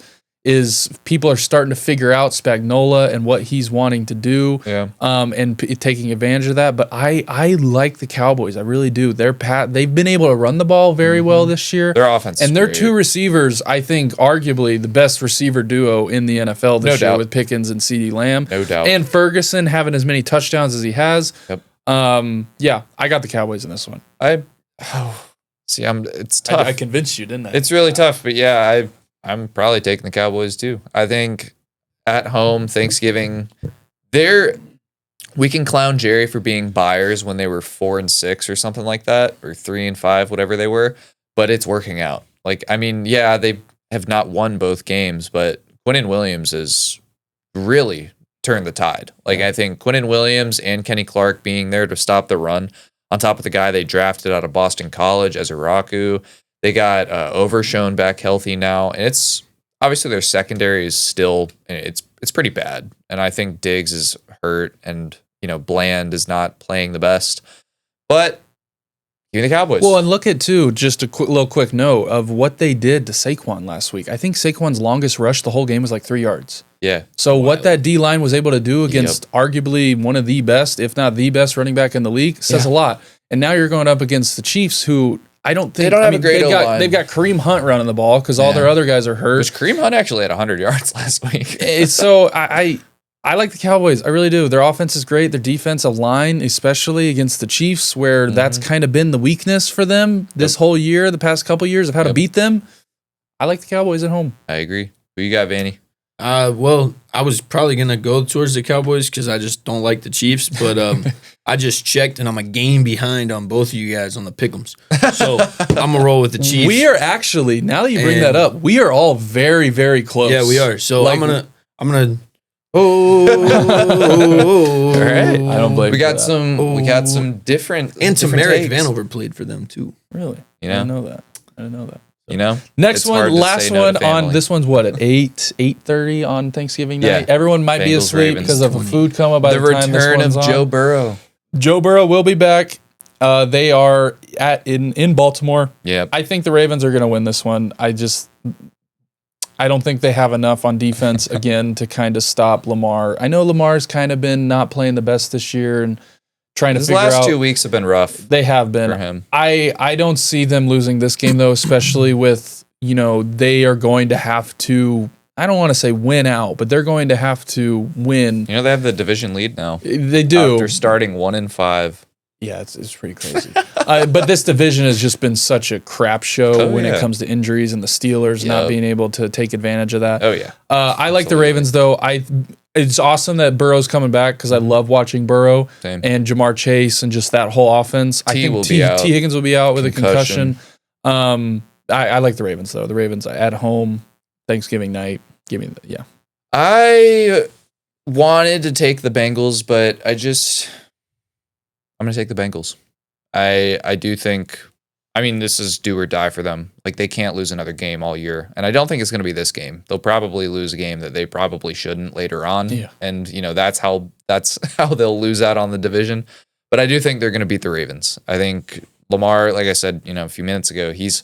people are starting to figure out Spagnuolo and what he's wanting to do, and taking advantage of that. But I like the Cowboys. I really do. They've been able to run the ball very well this year. Their offense and their great. 2 receivers, I think, arguably the best receiver duo in the NFL this year with Pickens and CeeDee Lamb. No doubt. And Ferguson having as many touchdowns as he has. Yep. I got the Cowboys in this one. It's tough. I convinced you, didn't I? It's really tough, but I'm probably taking the Cowboys too. I think at home, Thanksgiving, we can clown Jerry for being buyers when they were 4-6 or something like that, or 3-5, whatever they were, but it's working out. They have not won both games, but Quinnen Williams has really turned the tide. I think Quinnen Williams and Kenny Clark being there to stop the run, on top of the guy they drafted out of Boston College, Ezuraku. They got Overshown back healthy now, and it's obviously their secondary is still it's pretty bad. And I think Diggs is hurt, and Bland is not playing the best. But give me the Cowboys. Well, and look at too, just a quick note of what they did to Saquon last week. I think Saquon's longest rush the whole game was 3 yards. Yeah. So what that D line was able to do against arguably one of the best, if not the best, running back in the league says a lot. And now you're going up against the Chiefs, who I don't think they don't have a great O-line. They've got Kareem Hunt running the ball because all their other guys are hurt. Which Kareem Hunt actually had 100 yards last week. So I like the Cowboys. I really do. Their offense is great. Their defensive line, especially against the Chiefs, where that's kind of been the weakness for them this whole year, the past couple years of how to beat them. I like the Cowboys at home. I agree. Who you got, Vanny? Well, I was probably going to go towards the Cowboys because I just don't like the Chiefs, but I just checked, and I'm a game behind on both of you guys on the pick'ems. So I'm going to roll with the Chiefs. We are actually, now that you bring that up, we are all very, very close. Yeah, we are. So I'm gonna Oh, All right. I don't blame We you got for we got some different and different Tamarick takes. Vanover played for them too. Really? You I know? didn't know that. I didn't know that. You know, Next It's one, hard to last say no to one on family. this one's what at 8:30 on Thanksgiving night. Yeah. Everyone might be Bengals, asleep Ravens. because of a food coma by the the time this return one's of on. Joe Burrow. Joe Burrow will be back. They are in Baltimore. Yeah, I think the Ravens are going to win this one. I don't think they have enough on defense again to kind of stop Lamar. I know Lamar's kind of been not playing the best this year and trying to his figure out. last 2 weeks have been rough. They have been. For him. I don't see them losing this game though, especially with, they are going to have to, I don't want to say win out, but they're going to have to win. You know, they have the division lead now. They do. After starting 1-5. Yeah, it's pretty crazy. But this division has just been such a crap show when it comes to injuries and the Steelers not being able to take advantage of that. Oh, yeah. I like the Ravens, though. It's awesome that Burrow's coming back because I love watching Burrow Same. and Jamar Chase and just that whole offense. I think T. Higgins will be out with a concussion. I like the Ravens, though. The Ravens at home, Thanksgiving night. Give me the, yeah. I wanted to take the Bengals, but I'm going to take the Bengals. I do think, this is do or die for them. Like, they can't lose another game all year. And I don't think it's going to be this game. They'll probably lose a game that they probably shouldn't later on. Yeah. And, that's how they'll lose out on the division. But I do think they're going to beat the Ravens. I think Lamar, like I said, a few minutes ago, these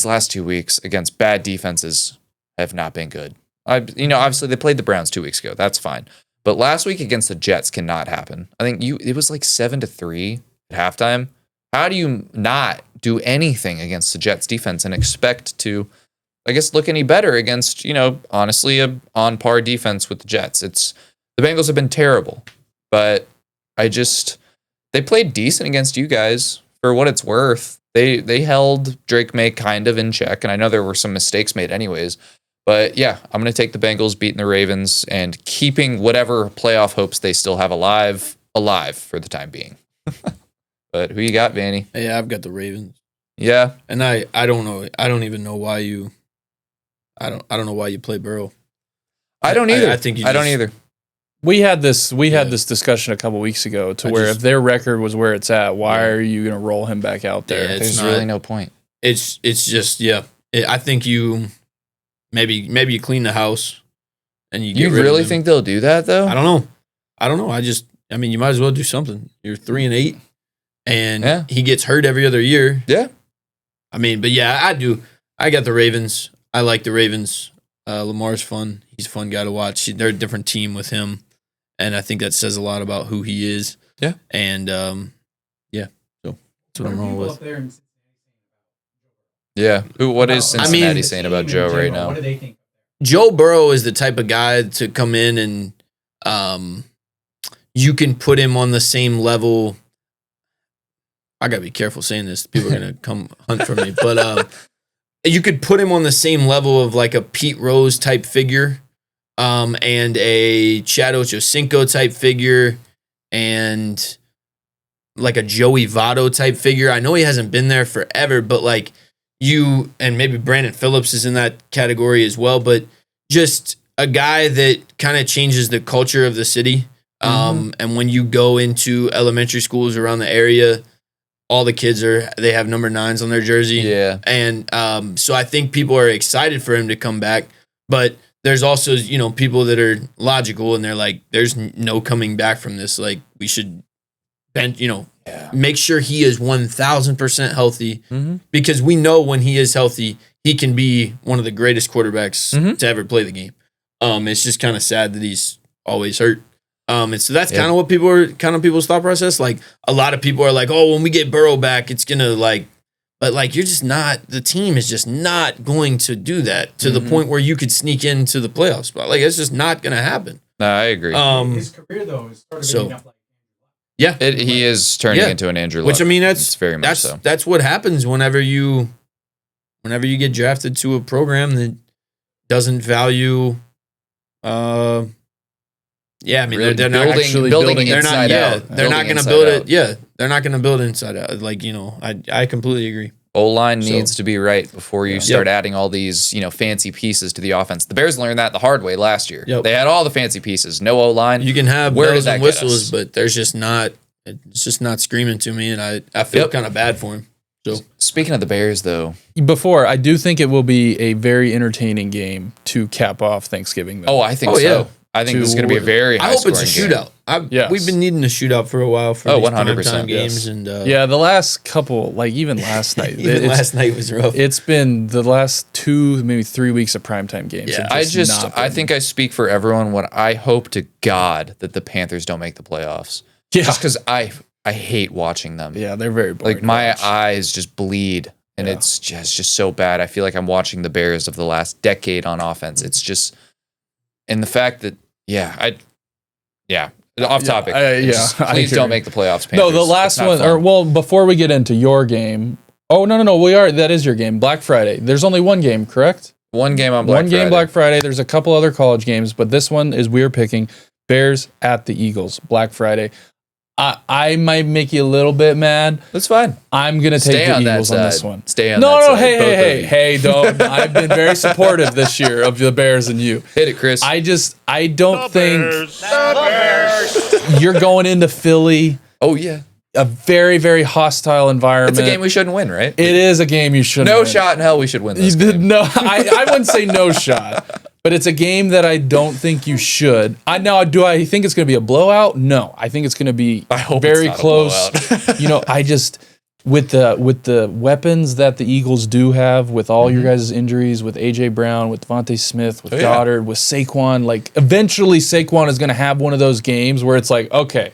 last 2 weeks against bad defenses have not been good. Obviously they played the Browns 2 weeks ago. That's fine. But last week against the Jets cannot happen. I think it was like 7-3 at halftime. How do you not do anything against the Jets defense and expect to, I guess, look any better against, honestly, a on par defense with the Jets? The Bengals have been terrible, but they played decent against you guys for what it's worth. They held Drake May kind of in check, and I know there were some mistakes made anyways. But yeah, I'm going to take the Bengals beating the Ravens and keeping whatever playoff hopes they still have alive for the time being. But who you got, Vanny? Yeah, I've got the Ravens. Yeah, and I don't know. I don't even know why you. I don't know why you play Burrow. I don't either. I think I don't either. We had this discussion a couple weeks ago if their record was where it's at, why are you going to roll him back out there? Yeah, there's really no point. It's just I think you. Maybe you clean the house and you get rid really of think they'll do that though? I don't know. You might as well do something. You're 3-8 and he gets hurt every other year. Yeah. But yeah, I do. I got the Ravens. I like the Ravens. Lamar's fun. He's a fun guy to watch. They're a different team with him. And I think that says a lot about who he is. Yeah. And so that's what I'm rolling with. Yeah. What is Cincinnati saying about Joe right now? What do they think? Joe Burrow is the type of guy to come in and you can put him on the same level. I got to be careful saying this. People are going to come hunt for me. But you could put him on the same level of like a Pete Rose type figure and a Chad Ochocinco type figure and like a Joey Votto type figure. I know he hasn't been there forever, but like, and maybe Brandon Phillips is in that category as well, but just a guy that kind of changes the culture of the city. And when you go into elementary schools around the area, all the kids they have number 9s on their jersey. Yeah. And so I think people are excited for him to come back, but there's also, people that are logical and they're like, there's no coming back from this. Like we should make sure he is 1,000% healthy because we know when he is healthy, he can be one of the greatest quarterbacks to ever play the game. It's just kind of sad that he's always hurt. And so that's kind of what people's thought process. Like a lot of people are like, oh, when we get Burrow back, it's going to but you're just not, the team is just not going to do that to the point where you could sneak into the playoff spot. Like it's just not going to happen. No, I agree. His career though is sort of up he is turning into an Andrew Luck. Which that's very much so. That's what happens whenever you get drafted to a program that doesn't value. They're not actually building inside out. They're not going to build it. Yeah, they're not going to build inside out. I completely agree. O-line needs to be right before you start adding all these, fancy pieces to the offense. The Bears learned that the hard way last year. They had all the fancy pieces, no O-line. You can have bells and whistles, but it's just not screaming to me, and I feel kind of bad for him. So speaking of the Bears, though, I do think it will be a very entertaining game to cap off Thanksgiving. Though. I think so. Yeah. I think this is going to be a very high scoring game. I hope it's a shootout. We've been needing a shootout for a while for these 100% games. And the last couple, even last night. Last night was rough. It's been the last 2, maybe 3 weeks of primetime games. Yeah. I think I speak for everyone when I hope to God that the Panthers don't make the playoffs. Yeah. Just because I hate watching them. Yeah, they're very boring. My eyes just bleed, and it's just so bad. I feel like I'm watching the Bears of the last decade on offense. It's just... And the fact that, off topic. Please don't make the playoffs, Panthers. No, the last one, before we get into your game. Oh, no, that is your game. Black Friday. There's only one game, correct? One game on Black Friday. One game Black Friday. There's a couple other college games, but this one is we're picking Bears at the Eagles, Black Friday. I might make you a little bit mad. That's fine. I'm going to take the Eagles on this one. Stay on that side. Hey, don't. I've been very supportive this year of the Bears and you. Hit it, Chris. I don't think you're going into Philly. Oh, yeah. A very, very hostile environment. It's a game we shouldn't win, right? It is a game you shouldn't win. No shot in hell we should win this game. No, I wouldn't say no shot. But it's a game that I don't think you should. Do I think it's going to be a blowout? No, I think it's going to be very close. I just with the weapons that the Eagles do have, with all your guys' injuries, with AJ Brown, with Devontae Smith, with Goddard, with Saquon. Eventually Saquon is going to have one of those games where it's like, okay,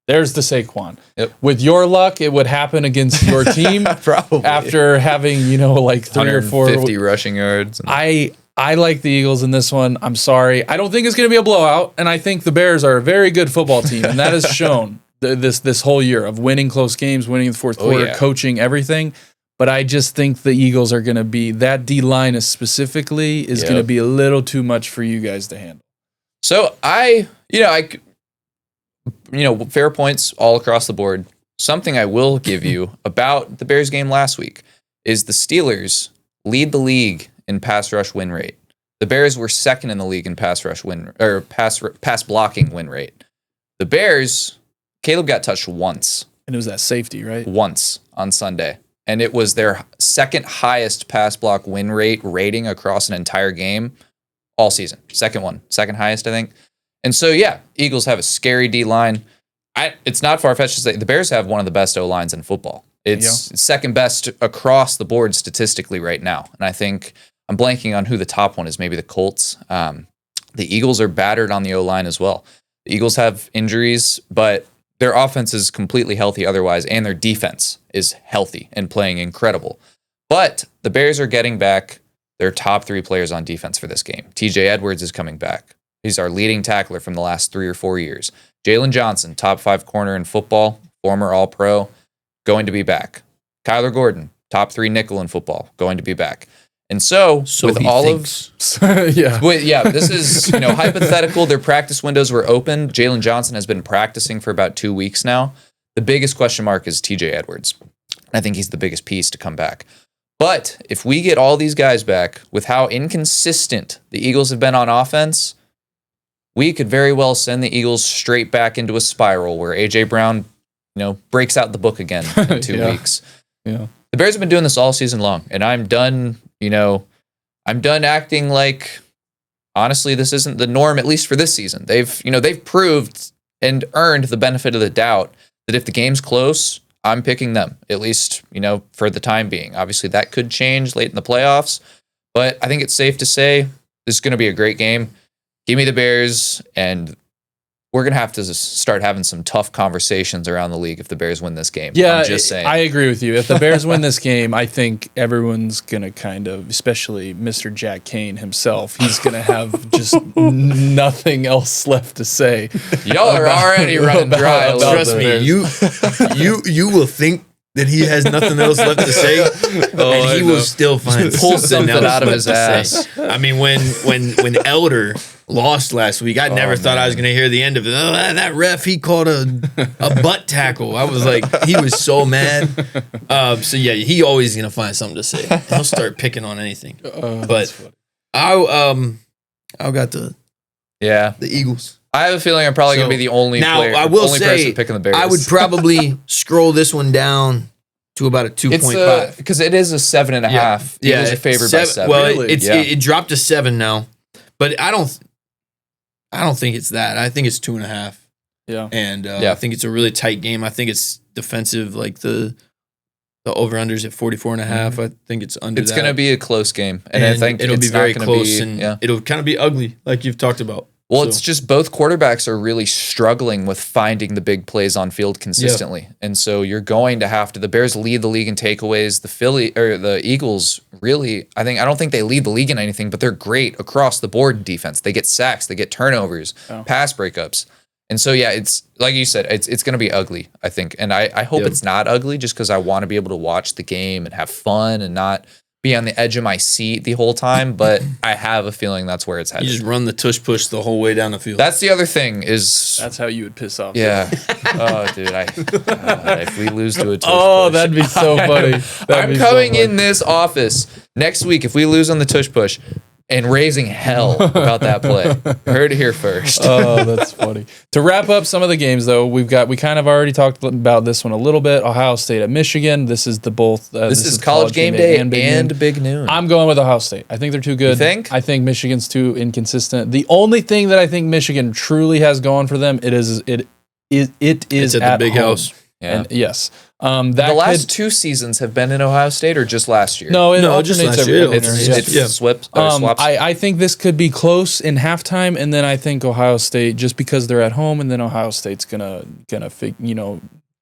there's the Saquon. Yep. With your luck, it would happen against your team probably after having 3 or 4 150 rushing yards. I like the Eagles in this one. I'm sorry. I don't think it's going to be a blowout, and I think the Bears are a very good football team, and that has shown this whole year of winning close games, winning in the fourth quarter, coaching, everything. But I just think the Eagles are going to be, that D-line specifically is going to be a little too much for you guys to handle. So fair points all across the board. Something I will give you about the Bears game last week is the Steelers lead the league in pass rush win rate. The Bears were second in the league in pass blocking win rate. The Bears, Caleb got touched once. And it was that safety, right? Once on Sunday. And it was their second highest pass block win rate rating across an entire game all season. Second highest, I think. And so, Eagles have a scary D-line. It's not far-fetched to say the Bears have one of the best O-lines in football. It's second best across the board statistically right now. And I think I'm blanking on who the top one is, maybe the Colts. The Eagles are battered on the O-line as well. The Eagles have injuries, but their offense is completely healthy otherwise, and their defense is healthy and playing incredible. But the Bears are getting back their top 3 players on defense for this game. TJ Edwards is coming back. He's our leading tackler from the last 3 or 4 years. Jalen Johnson, top 5 corner in football, former All-Pro, going to be back. Kyler Gordon, top 3 nickel in football, going to be back. And so with all thinks. This is hypothetical. Their practice windows were open. Jalen Johnson has been practicing for about 2 weeks now. The biggest question mark is TJ Edwards. I think he's the biggest piece to come back. But if we get all these guys back with how inconsistent the Eagles have been on offense, we could very well send the Eagles straight back into a spiral where AJ Brown, breaks out the book again in 2 weeks. Yeah. The Bears have been doing this all season long, and I'm done, I'm done acting like, honestly, this isn't the norm, at least for this season. They've proved and earned the benefit of the doubt that if the game's close, I'm picking them, at least, for the time being. Obviously, that could change late in the playoffs, but I think it's safe to say this is going to be a great game. Give me the Bears, and we're going to have to start having some tough conversations around the league if the Bears win this game. Yeah, I'm just saying. I agree with you. If the Bears win this game, I think everyone's going to kind of, especially Mr. Jack Kane himself, he's going to have just nothing else left to say. Y'all are already running dry. Trust me, you will think that he has nothing else left to say, and he will still find Pull something out of left his to ass. say. I mean, when Elder lost last week, I never thought I was going to hear the end of it. Oh, that ref, he called a butt tackle. I was like, he was so mad. So yeah, he always going to find something to say. He'll start picking on anything. But I got the Eagles. I have a feeling I'm probably going to be the only player, I will only say, person picking the Bears. I would probably scroll this one down to about a 2.5 because it is a 7.5. Yeah, Eagles are favored by 7. Well, Really? it dropped to 7 now, but I don't think it's that. I think it's 2.5. Yeah, and I think it's a really tight game. I think it's defensive, like the over-unders at 44.5. I think it's under. It's that. going to be a close game, and I think it'll be very close, and yeah. it'll kind of be ugly, like you've talked about. Well, it's just both quarterbacks are really struggling with finding the big plays on field consistently. Yeah. And so you're going to have to, the Bears lead the league in takeaways. The Eagles really, I don't think they lead the league in anything, but they're great across the board in defense. They get sacks, they get turnovers, pass breakups. And so, yeah, it's like you said, it's going to be ugly, I think. And I hope it's not ugly just because I want to be able to watch the game and have fun and not be on the edge of my seat the whole time, but I have a feeling that's where it's headed. You just run the tush push the whole way down the field. That's the other thing is... That's how you would piss off. Yeah. Oh, dude. If we lose to a tush push. That'd be so funny. I'm coming in this office next week if we lose on the tush push and raising hell about that play. Heard it here first. Oh, that's funny. To wrap up some of the games, though, we kind of already talked about this one a little bit. Ohio State at Michigan. This is this is college game day and big noon. I'm going with Ohio State. I think they're too good. You think? I think Michigan's too inconsistent. The only thing that I think Michigan truly has going for them, it is it's at the big home. house. Yeah. And yes. The last 2 seasons have been in Ohio State or just last year? No, just last year. It's swaps. I think this could be close in halftime, and then I think Ohio State, just because they're at home, and then Ohio State's gonna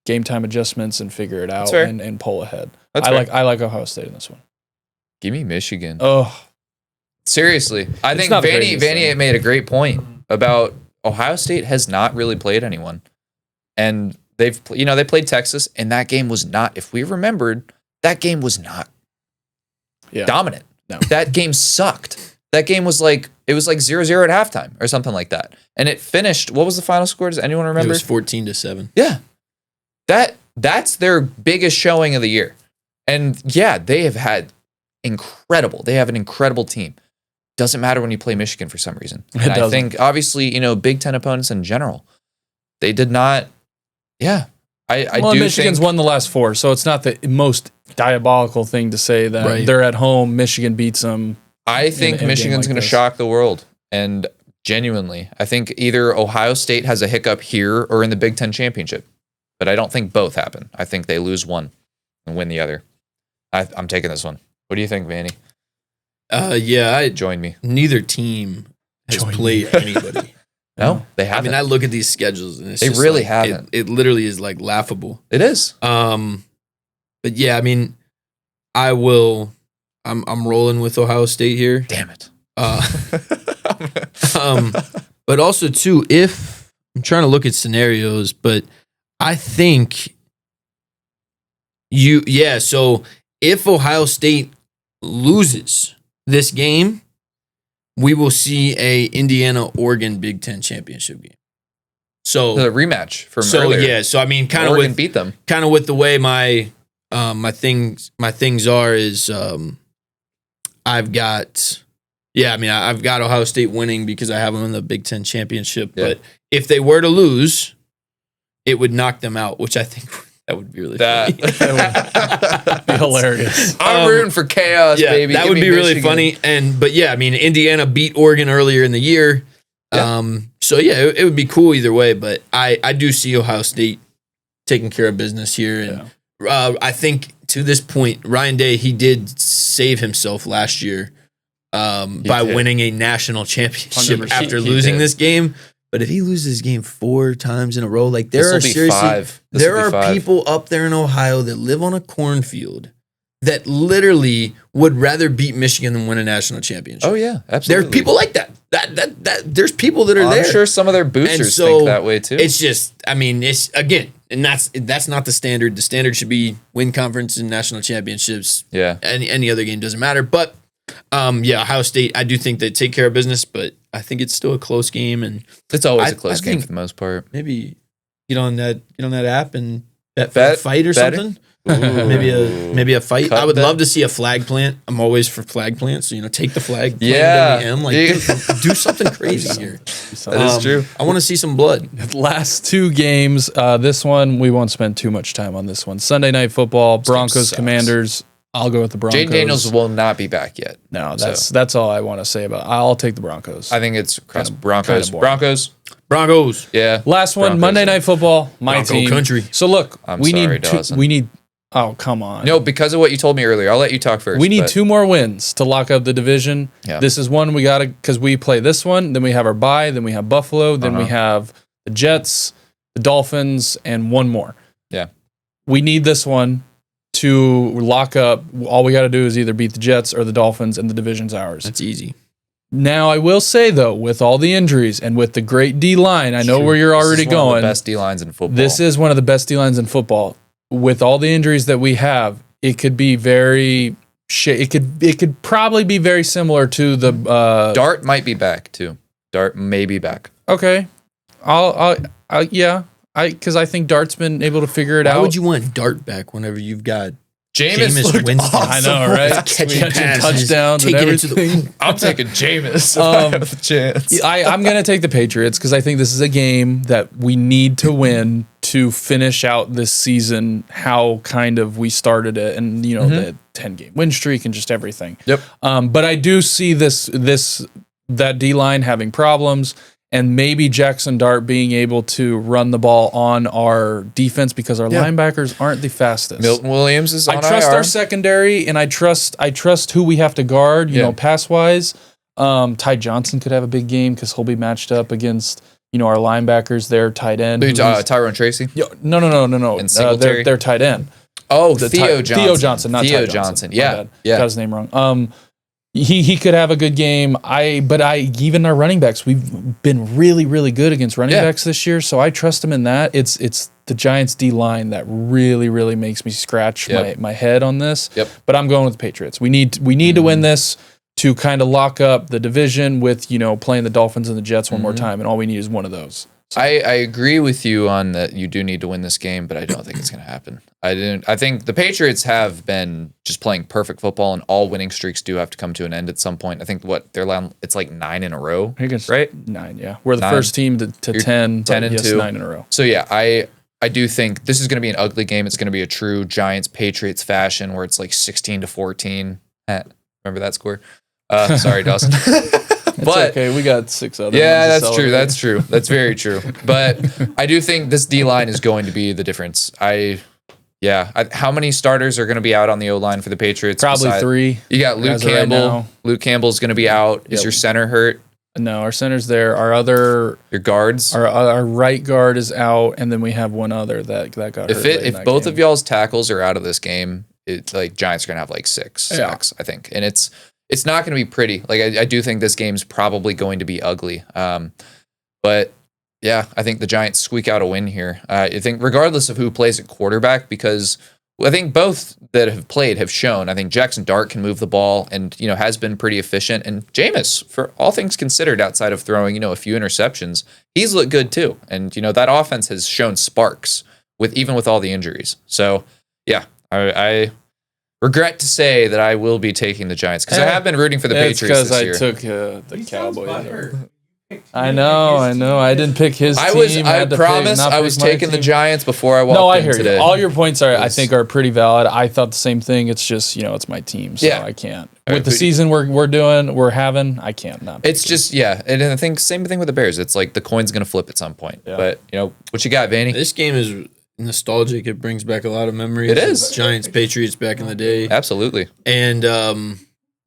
game time adjustments and figure it out and pull ahead. I like Ohio State in this one. Give me Michigan. Oh, seriously, I think Vanny made a great point about Ohio State has not really played anyone, and they played Texas, and that game was not, if we remembered, that game was not dominant. No. That game sucked. That game was like 0-0 at halftime or something like that. And it finished, what was the final score? Does anyone remember? It was 14-7. Yeah. That's their biggest showing of the year. And yeah, they have an incredible team. Doesn't matter when you play Michigan for some reason. And I think, obviously, Big Ten opponents in general, they did not. Yeah, Michigan's won the last 4, so it's not the most diabolical thing to say that they're at home. Michigan beats them. I think Michigan's going to shock the world, and genuinely, I think either Ohio State has a hiccup here or in the Big Ten championship, but I don't think both happen. I think they lose one and win the other. I'm taking this one. What do you think, Vanny? Join me. Neither team has played anybody. No, they haven't. I look at these schedules and it's they really haven't. It literally is like laughable. It is. But yeah, I will. I'm rolling with Ohio State here. Damn it. But also too, if I'm trying to look at scenarios, but I think so if Ohio State loses this game, we will see a Indiana-Oregon Big Ten championship game. So the rematch from earlier. Yeah, so Oregon beat them. Kind of with the way my things are is I've got Ohio State winning because I have them in the Big Ten championship. Yeah. But if they were to lose, it would knock them out, which I think that would be really funny. That would be hilarious. I'm rooting for chaos, baby. That would be really funny. But Indiana beat Oregon earlier in the year. Yeah. It would be cool either way. But I do see Ohio State taking care of business here. And I think to this point, Ryan Day, he did save himself last year by winning a national championship after losing this game. But if he loses this game 4 times in a row, like there are people up there in Ohio that live on a cornfield that literally would rather beat Michigan than win a national championship. Oh yeah, absolutely. There are people like that. there's people that are there. I'm sure some of their boosters think that way too. It's just, I mean, it's again, and that's not the standard. The standard should be win conference and national championships. Yeah. Any other game doesn't matter. But Ohio State, I do think they take care of business, but I think it's still a close game, and it's always a close game for the most part. Maybe get on that app and bet fight or something. Maybe a fight. I would love to see a flag plant. I'm always for flag plants. So, take the flag. Do something crazy here. That is true. I want to see some blood. Last two games. This one, we won't spend too much time on this one. Sunday Night Football, Broncos, Commanders. I'll go with the Broncos. Jane Daniels will not be back yet. No, that's all I want to say about it. I'll take the Broncos. I think it's Broncos. Broncos. Yeah. Last one, Broncos. Monday Night Football, my Bronco team. Country. So look, we Dawson. need oh, come on. No, because of what you told me earlier. I'll let you talk first. We need 2 more wins to lock up the division. Yeah. This is one we got to, because we play this one, then we have our bye, then we have Buffalo, then we have the Jets, the Dolphins, and one more. Yeah. We need this one to lock up. All we got to do is either beat the Jets or the Dolphins, and the division's ours. That's easy. Now, I will say, though, with all the injuries and with the great D-line, I know where you're already going. This is one of the best D-lines in football. This is one of the best D-lines in football. With all the injuries that we have, it could be very... It could probably be very similar to the... Dart might be back, too. Dart may be back. Okay. Yeah. Because I think Dart's been able to figure it out. Why would you want Dart back whenever you've got Jameis Winston? Awesome. I know, right? Catching touchdowns and everything. I'm taking Jameis if I have the chance. I'm going to take the Patriots because I think this is a game that we need to win to finish out this season how kind of we started it, and the 10-game win streak and just everything. Yep. But I do see that D-line having problems. And maybe Jackson Dart being able to run the ball on our defense because our linebackers aren't the fastest. Milton Williams is on I trust IR. our secondary, and I trust who we have to guard, pass-wise. Ty Johnson could have a big game because he'll be matched up against, our linebackers, their tight end. Tyrone Tracy? No. And Singletary? Their tight end. Oh, Theo Johnson. Theo Johnson, not Theo Ty Johnson. Yeah. Got his name wrong. He could have a good game. Even our running backs, we've been really, really good against running backs this year, so I trust him in that. It's the Giants D line that really, really makes me scratch my head on this. Yep. But I'm going with the Patriots. We need to win this to kind of lock up the division with playing the Dolphins and the Jets one more time, and all we need is one of those. So. I agree with you on that. You do need to win this game, but I don't think it's going to happen. I think the Patriots have been just playing perfect football, and all winning streaks do have to come to an end at some point. I think it's like 9 in a row, right? 9, yeah. We're the first team to 10, 10 and 2, 9 in a row. So yeah, I do think this is going to be an ugly game. It's going to be a true Giants Patriots fashion where it's like 16-14. Remember that score? Sorry, Dawson. But okay, we got 6 other. Yeah, that's true. That's true. That's very true. But I do think this D line is going to be the difference. How many starters are going to be out on the O line for the Patriots? Probably 3. You got Luke Campbell. Right, Luke Campbell's going to be out. Is your center hurt? No, our center's there. Your guards. Our right guard is out, and then we have one other that got hurt. If both of y'all's tackles are out of this game, Giants are going to have 6 sacks, I think, and it's not going to be pretty. I do think this game's probably going to be ugly. But yeah, I think the Giants squeak out a win here. I think regardless of who plays at quarterback, because I think both that have played have shown. I think Jackson Dart can move the ball and has been pretty efficient. And Jameis, for all things considered, outside of throwing a few interceptions, he's looked good too. And that offense has shown sparks even with all the injuries. So yeah, I regret to say that I will be taking the Giants because I have been rooting for the Patriots this year. Because I took the Cowboys. I know. I didn't pick his team. I promise I was taking the Giants before I walked in today. No, I hear you. All your points I think are pretty valid. I thought the same thing. It's just, it's my team, so I can't. With the season we're having, I can't not. It's just, and I think same thing with the Bears. It's like the coin's going to flip at some point. Yeah. But, what you got, Vanny? This game is nostalgic. It brings back a lot of memories. It is. Giants, Patriots back in the day. Absolutely. And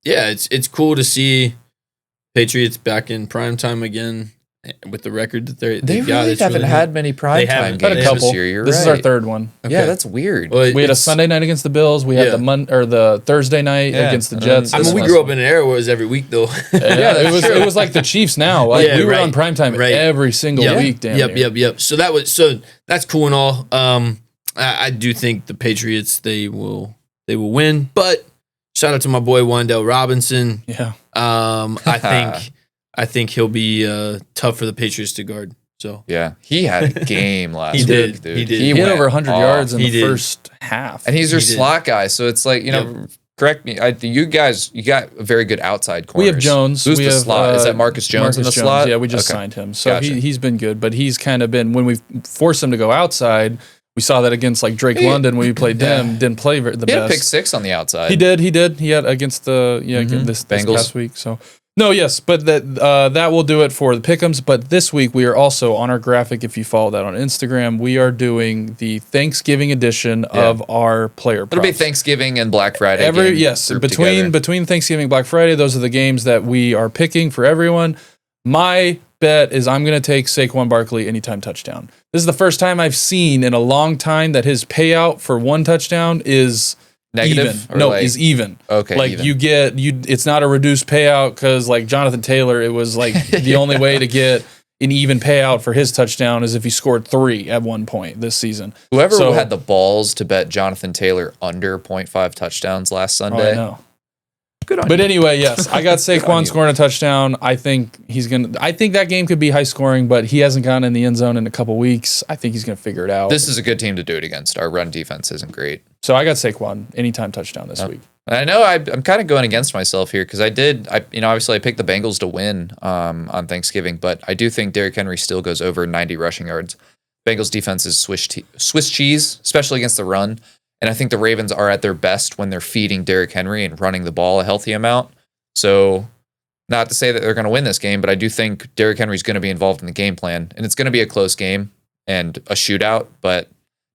it's cool to see Patriots back in prime time again. with the record that they really haven't had many primetime games this year. You're this is our third one. Okay. Yeah, that's weird. Well, we had a Sunday night against the Bills. We had the Thursday night against the Jets. I mean, we grew up in an era where it was every week, though. It was like the Chiefs now. Like we were on primetime every single week. Damn Yep. So that's cool and all. I do think the Patriots they will win, but shout out to my boy Wan'Dale Robinson. Yeah. I think he'll be tough for the Patriots to guard. So yeah, he had a game last week, dude. He did. He had over 100 yards in the first half, and he's your slot guy. So it's like correct me. You guys, you got a very good outside corners. We have Jones. Who's the slot? Is that Marcus Jones in the slot? Yeah, we just signed him, so he's been good. But he's kind of been when we forced him to go outside. We saw that against like Drake London when we played them. Didn't play the best. He had a pick 6 on the outside. He did. He had against the this past week. So but that will do it for the Pick'ems. But this week we are also on our graphic. If you follow that on Instagram, we are doing the Thanksgiving edition of our player props. It'll be Thanksgiving and Black Friday. Between Thanksgiving and Black Friday, those are the games that we are picking for everyone. My bet is I'm going to take Saquon Barkley anytime touchdown. This is the first time I've seen in a long time that his payout for one touchdown is negative. Even. Is even. Okay, like even. It's not a reduced payout because like Jonathan Taylor, it was like the only way to get an even payout for his touchdown is if he scored 3 at one point this season. Whoever had the balls to bet Jonathan Taylor under 0.5 touchdowns last Sunday. I know. But anyway, yes, I got Saquon scoring a touchdown. I think that game could be high scoring, but he hasn't gotten in the end zone in a couple weeks. I think he's going to figure it out. This is a good team to do it against. Our run defense isn't great. So I got Saquon anytime touchdown this week. I know I'm kind of going against myself here because obviously I picked the Bengals to win on Thanksgiving, but I do think Derrick Henry still goes over 90 rushing yards. Bengals defense is Swiss cheese, especially against the run. And I think the Ravens are at their best when they're feeding Derrick Henry and running the ball a healthy amount. So not to say that they're going to win this game, but I do think Derrick Henry's going to be involved in the game plan. And it's going to be a close game and a shootout, but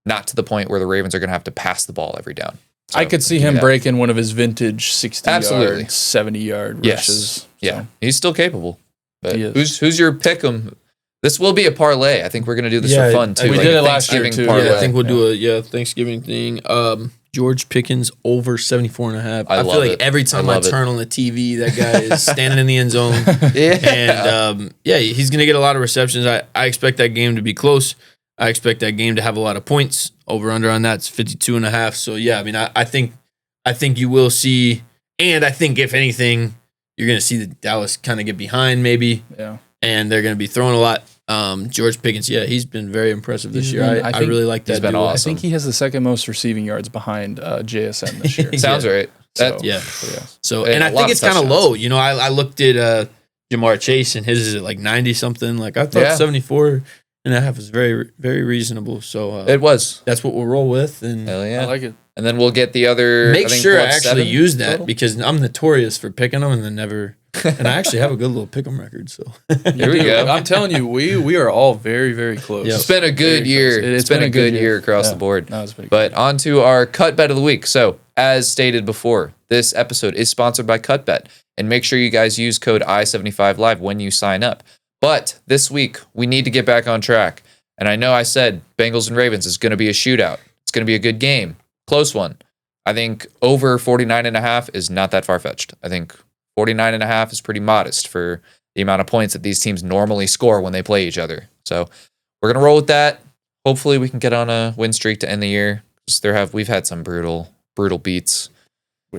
not to the point where the Ravens are going to have to pass the ball every down. So I could see him breaking one of his vintage 60-yard, 70-yard rushes. Yeah, he's still capable. But who's your pick'em? This will be a parlay. I think we're going to do this for fun, too. We did it last year, too. Parlay. Yeah, I think we'll do a Thanksgiving thing. George Pickens over 74.5. I feel like every time I turn on the TV, that guy is standing in the end zone. And, he's going to get a lot of receptions. I expect that game to be close. I expect that game to have a lot of points. Over-under on that's 52.5. So, yeah, I mean, I think you will see, and I think, if anything, you're going to see the Dallas kind of get behind maybe. Yeah. And they're going to be throwing a lot. George Pickens, he's been very impressive this year. I really like that. He's been awesome. I think he has the second most receiving yards behind JSN this year. Sounds right. So, and I think it's kind of low. You know, I looked at Jamar Chase, and his is at like 90-something. Like, I thought 74.5 was very, very reasonable. So it was. That's what we'll roll with. And hell yeah. I like it. And then we'll get the other. Make sure I actually use that because I'm notorious for picking them and then never. And I actually have a good little pick'em record. So here we go. I'm telling you, we are all very, very close. Yep. It's been a good year. It's been a good year across the board. No, but on to our cut bet of the week. So as stated before, this episode is sponsored by CutBet. And make sure you guys use code i75Live when you sign up. But this week, we need to get back on track. And I know I said Bengals and Ravens is going to be a shootout. It's going to be a good game. Close one. I think over 49.5 is not that far-fetched. I think 49.5 is pretty modest for the amount of points that these teams normally score when they play each other. So we're going to roll with that. Hopefully we can get on a win streak to end the year. We've had some brutal beats.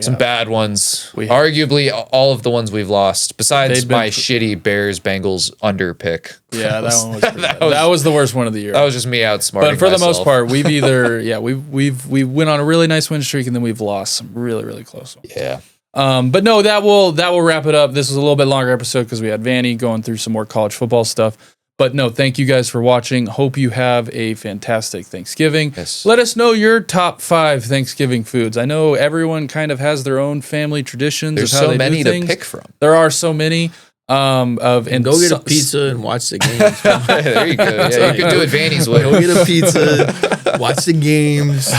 Some bad ones. Arguably all of the ones we've lost, besides my shitty Bears-Bengals under pick. Yeah, that one was pretty bad. That was the worst one of the year. That was just me outsmarting But for myself. the most part, we've either, we went on a really nice win streak, and then we've lost some really, really close ones. Yeah. But no, that will wrap it up. This was a little bit longer episode because we had Vanny going through some more college football stuff. But no, thank you guys for watching. Hope you have a fantastic Thanksgiving. Yes. Let us know your top 5 Thanksgiving foods. I know everyone kind of has their own family traditions. There's of how so they many do things. to pick from. There are so many. And go get a pizza and watch the games. There you go. Yeah, you can do it Vanny's way. Go get a pizza, watch the games,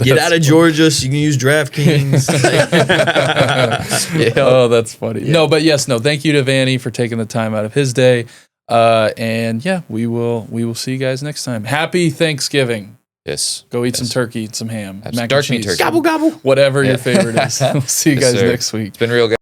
get out of Georgia so you can use DraftKings. Oh, that's funny. Yeah. No, but yes, thank you to Vanny for taking the time out of his day. And yeah, we will see you guys next time. Happy Thanksgiving. Yes. Go eat some turkey, some ham, mac dark and meat cheese. turkey. Gobble, gobble. Whatever your favorite is. We'll see you guys next week. It's been real, guys.